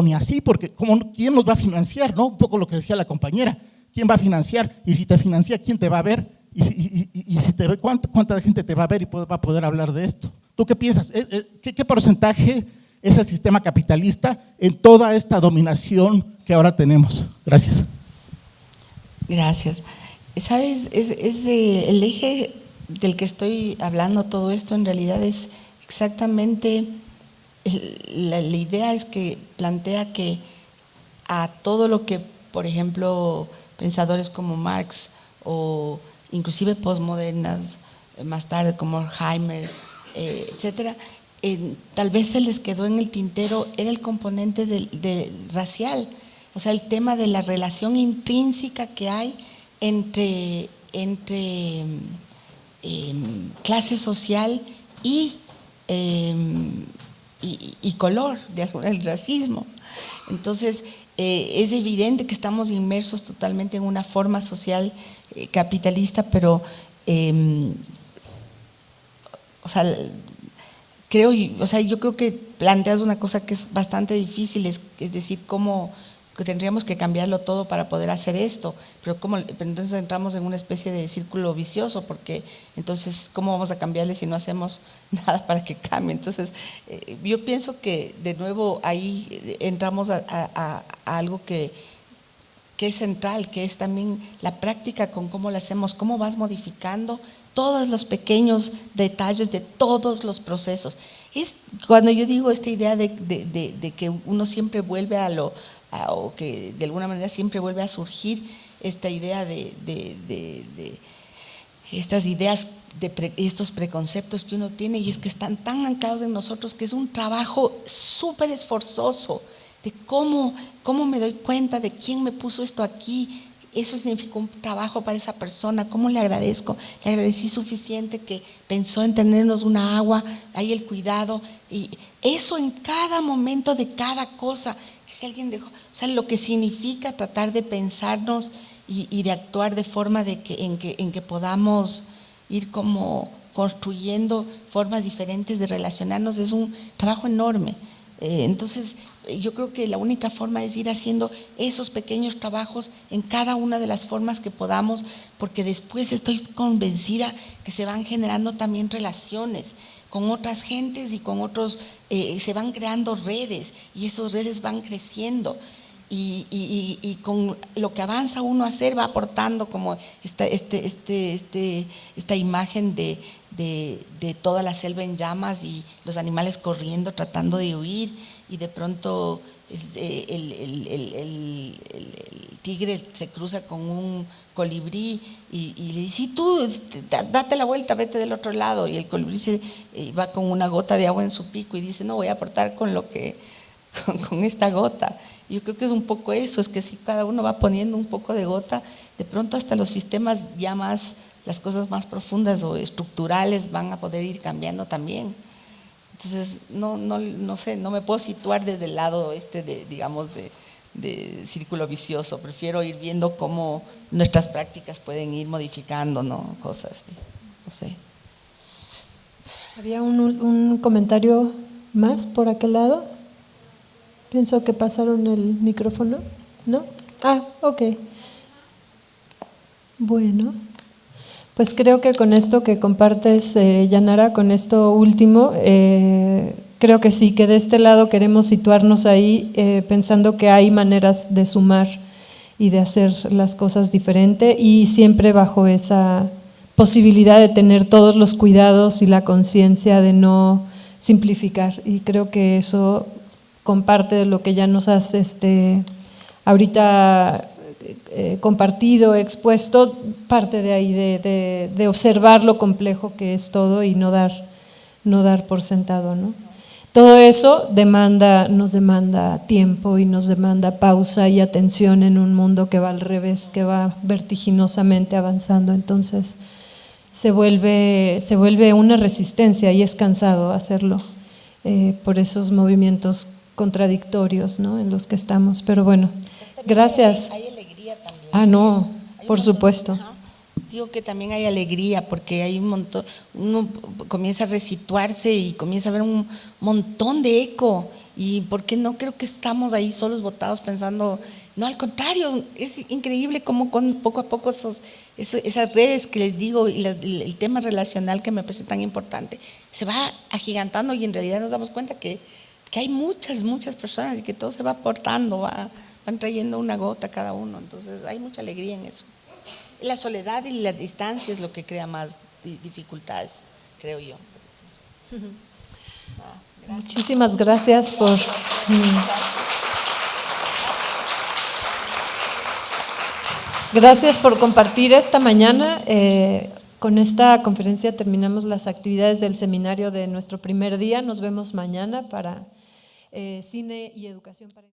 ni así, porque ¿quién nos va a financiar? ¿No? Un poco lo que decía la compañera. ¿Quién va a financiar? Y si te financia, ¿quién te va a ver? Y si te ve, ¿cuánta gente te va a ver y va a poder hablar de esto? ¿Tú qué piensas? ¿Qué porcentaje es el sistema capitalista en toda esta dominación que ahora tenemos? Gracias. Gracias. ¿Sabes? El eje del que estoy hablando, todo esto en realidad es exactamente, la idea es que plantea que a todo lo que, por ejemplo, pensadores como Marx o inclusive postmodernas, más tarde como Horkheimer, etcétera, tal vez se les quedó en el tintero era el componente racial, o sea, el tema de la relación intrínseca que hay entre clase social y color, el racismo. Entonces, es evidente que estamos inmersos totalmente en una forma social capitalista, pero, yo creo que planteas una cosa que es bastante difícil, es decir, cómo que tendríamos que cambiarlo todo para poder hacer esto, pero entonces entramos en una especie de círculo vicioso, porque entonces ¿cómo vamos a cambiarle si no hacemos nada para que cambie? Entonces yo pienso que de nuevo ahí entramos a algo que es central, que es también la práctica con cómo lo hacemos, cómo vas modificando todos los pequeños detalles de todos los procesos. Es cuando yo digo esta idea de que uno siempre vuelve o que de alguna manera siempre vuelve a surgir esta idea de estas ideas, estos preconceptos que uno tiene, y es que están tan anclados en nosotros que es un trabajo súper esforzoso de cómo me doy cuenta de quién me puso esto aquí. Eso significó un trabajo para esa persona. ¿Cómo le agradezco? Le agradecí suficiente que pensó en tenernos una agua, ahí el cuidado, y eso en cada momento de cada cosa. Si alguien dejó, o sea, lo que significa tratar de pensarnos y de actuar de forma en que podamos ir como construyendo formas diferentes de relacionarnos, es un trabajo enorme. Entonces, yo creo que la única forma es ir haciendo esos pequeños trabajos en cada una de las formas que podamos, porque después estoy convencida que se van generando también relaciones con otras gentes y con otros, se van creando redes y esas redes van creciendo. Y con lo que avanza uno a hacer va aportando como esta imagen de toda la selva en llamas y los animales corriendo tratando de huir, y de pronto el tigre se cruza con un colibrí y le dice: tú date la vuelta, vete del otro lado, y el colibrí va con una gota de agua en su pico y dice: no, voy a aportar con esta gota. Yo creo que es un poco eso, es que si cada uno va poniendo un poco de gota, de pronto hasta los sistemas ya más, las cosas más profundas o estructurales van a poder ir cambiando también. Entonces, no sé, no me puedo situar desde el lado de círculo vicioso. Prefiero ir viendo cómo nuestras prácticas pueden ir modificando, ¿no? Cosas, no sé. ¿Había un comentario más por aquel lado? Pienso que pasaron el micrófono, ¿no? Ah, ok. Bueno, pues creo que con esto que compartes, Yanara, con esto último, creo que sí, que de este lado queremos situarnos ahí, pensando que hay maneras de sumar y de hacer las cosas diferente, y siempre bajo esa posibilidad de tener todos los cuidados y la conciencia de no simplificar. Y creo que eso comparte de lo que ya nos has ahorita compartido, expuesto, parte de ahí, de observar lo complejo que es todo y no dar por sentado, ¿no? Todo eso nos demanda tiempo y nos demanda pausa y atención en un mundo que va al revés, que va vertiginosamente avanzando. Entonces se vuelve una resistencia y es cansado hacerlo por esos movimientos contradictorios, ¿no?, en los que estamos. Pero bueno, gracias. Hay alegría también. Ah, no, Hay por un montón, supuesto. ajá. Digo que también hay alegría porque hay un montón, uno comienza a resituarse y comienza a ver un montón de eco. Y ¿por qué no? Creo que estamos ahí solos botados pensando, no, al contrario, es increíble cómo poco a poco esas redes que les digo y el tema relacional que me parece tan importante, se va agigantando y en realidad nos damos cuenta que hay muchas personas y que todo se va aportando, van trayendo una gota cada uno. Entonces hay mucha alegría en eso. La soledad y la distancia es lo que crea más dificultades, creo yo. Muchísimas gracias por… Gracias por compartir esta mañana. Con esta conferencia terminamos las actividades del seminario de nuestro primer día. Nos vemos mañana para cine y educación para…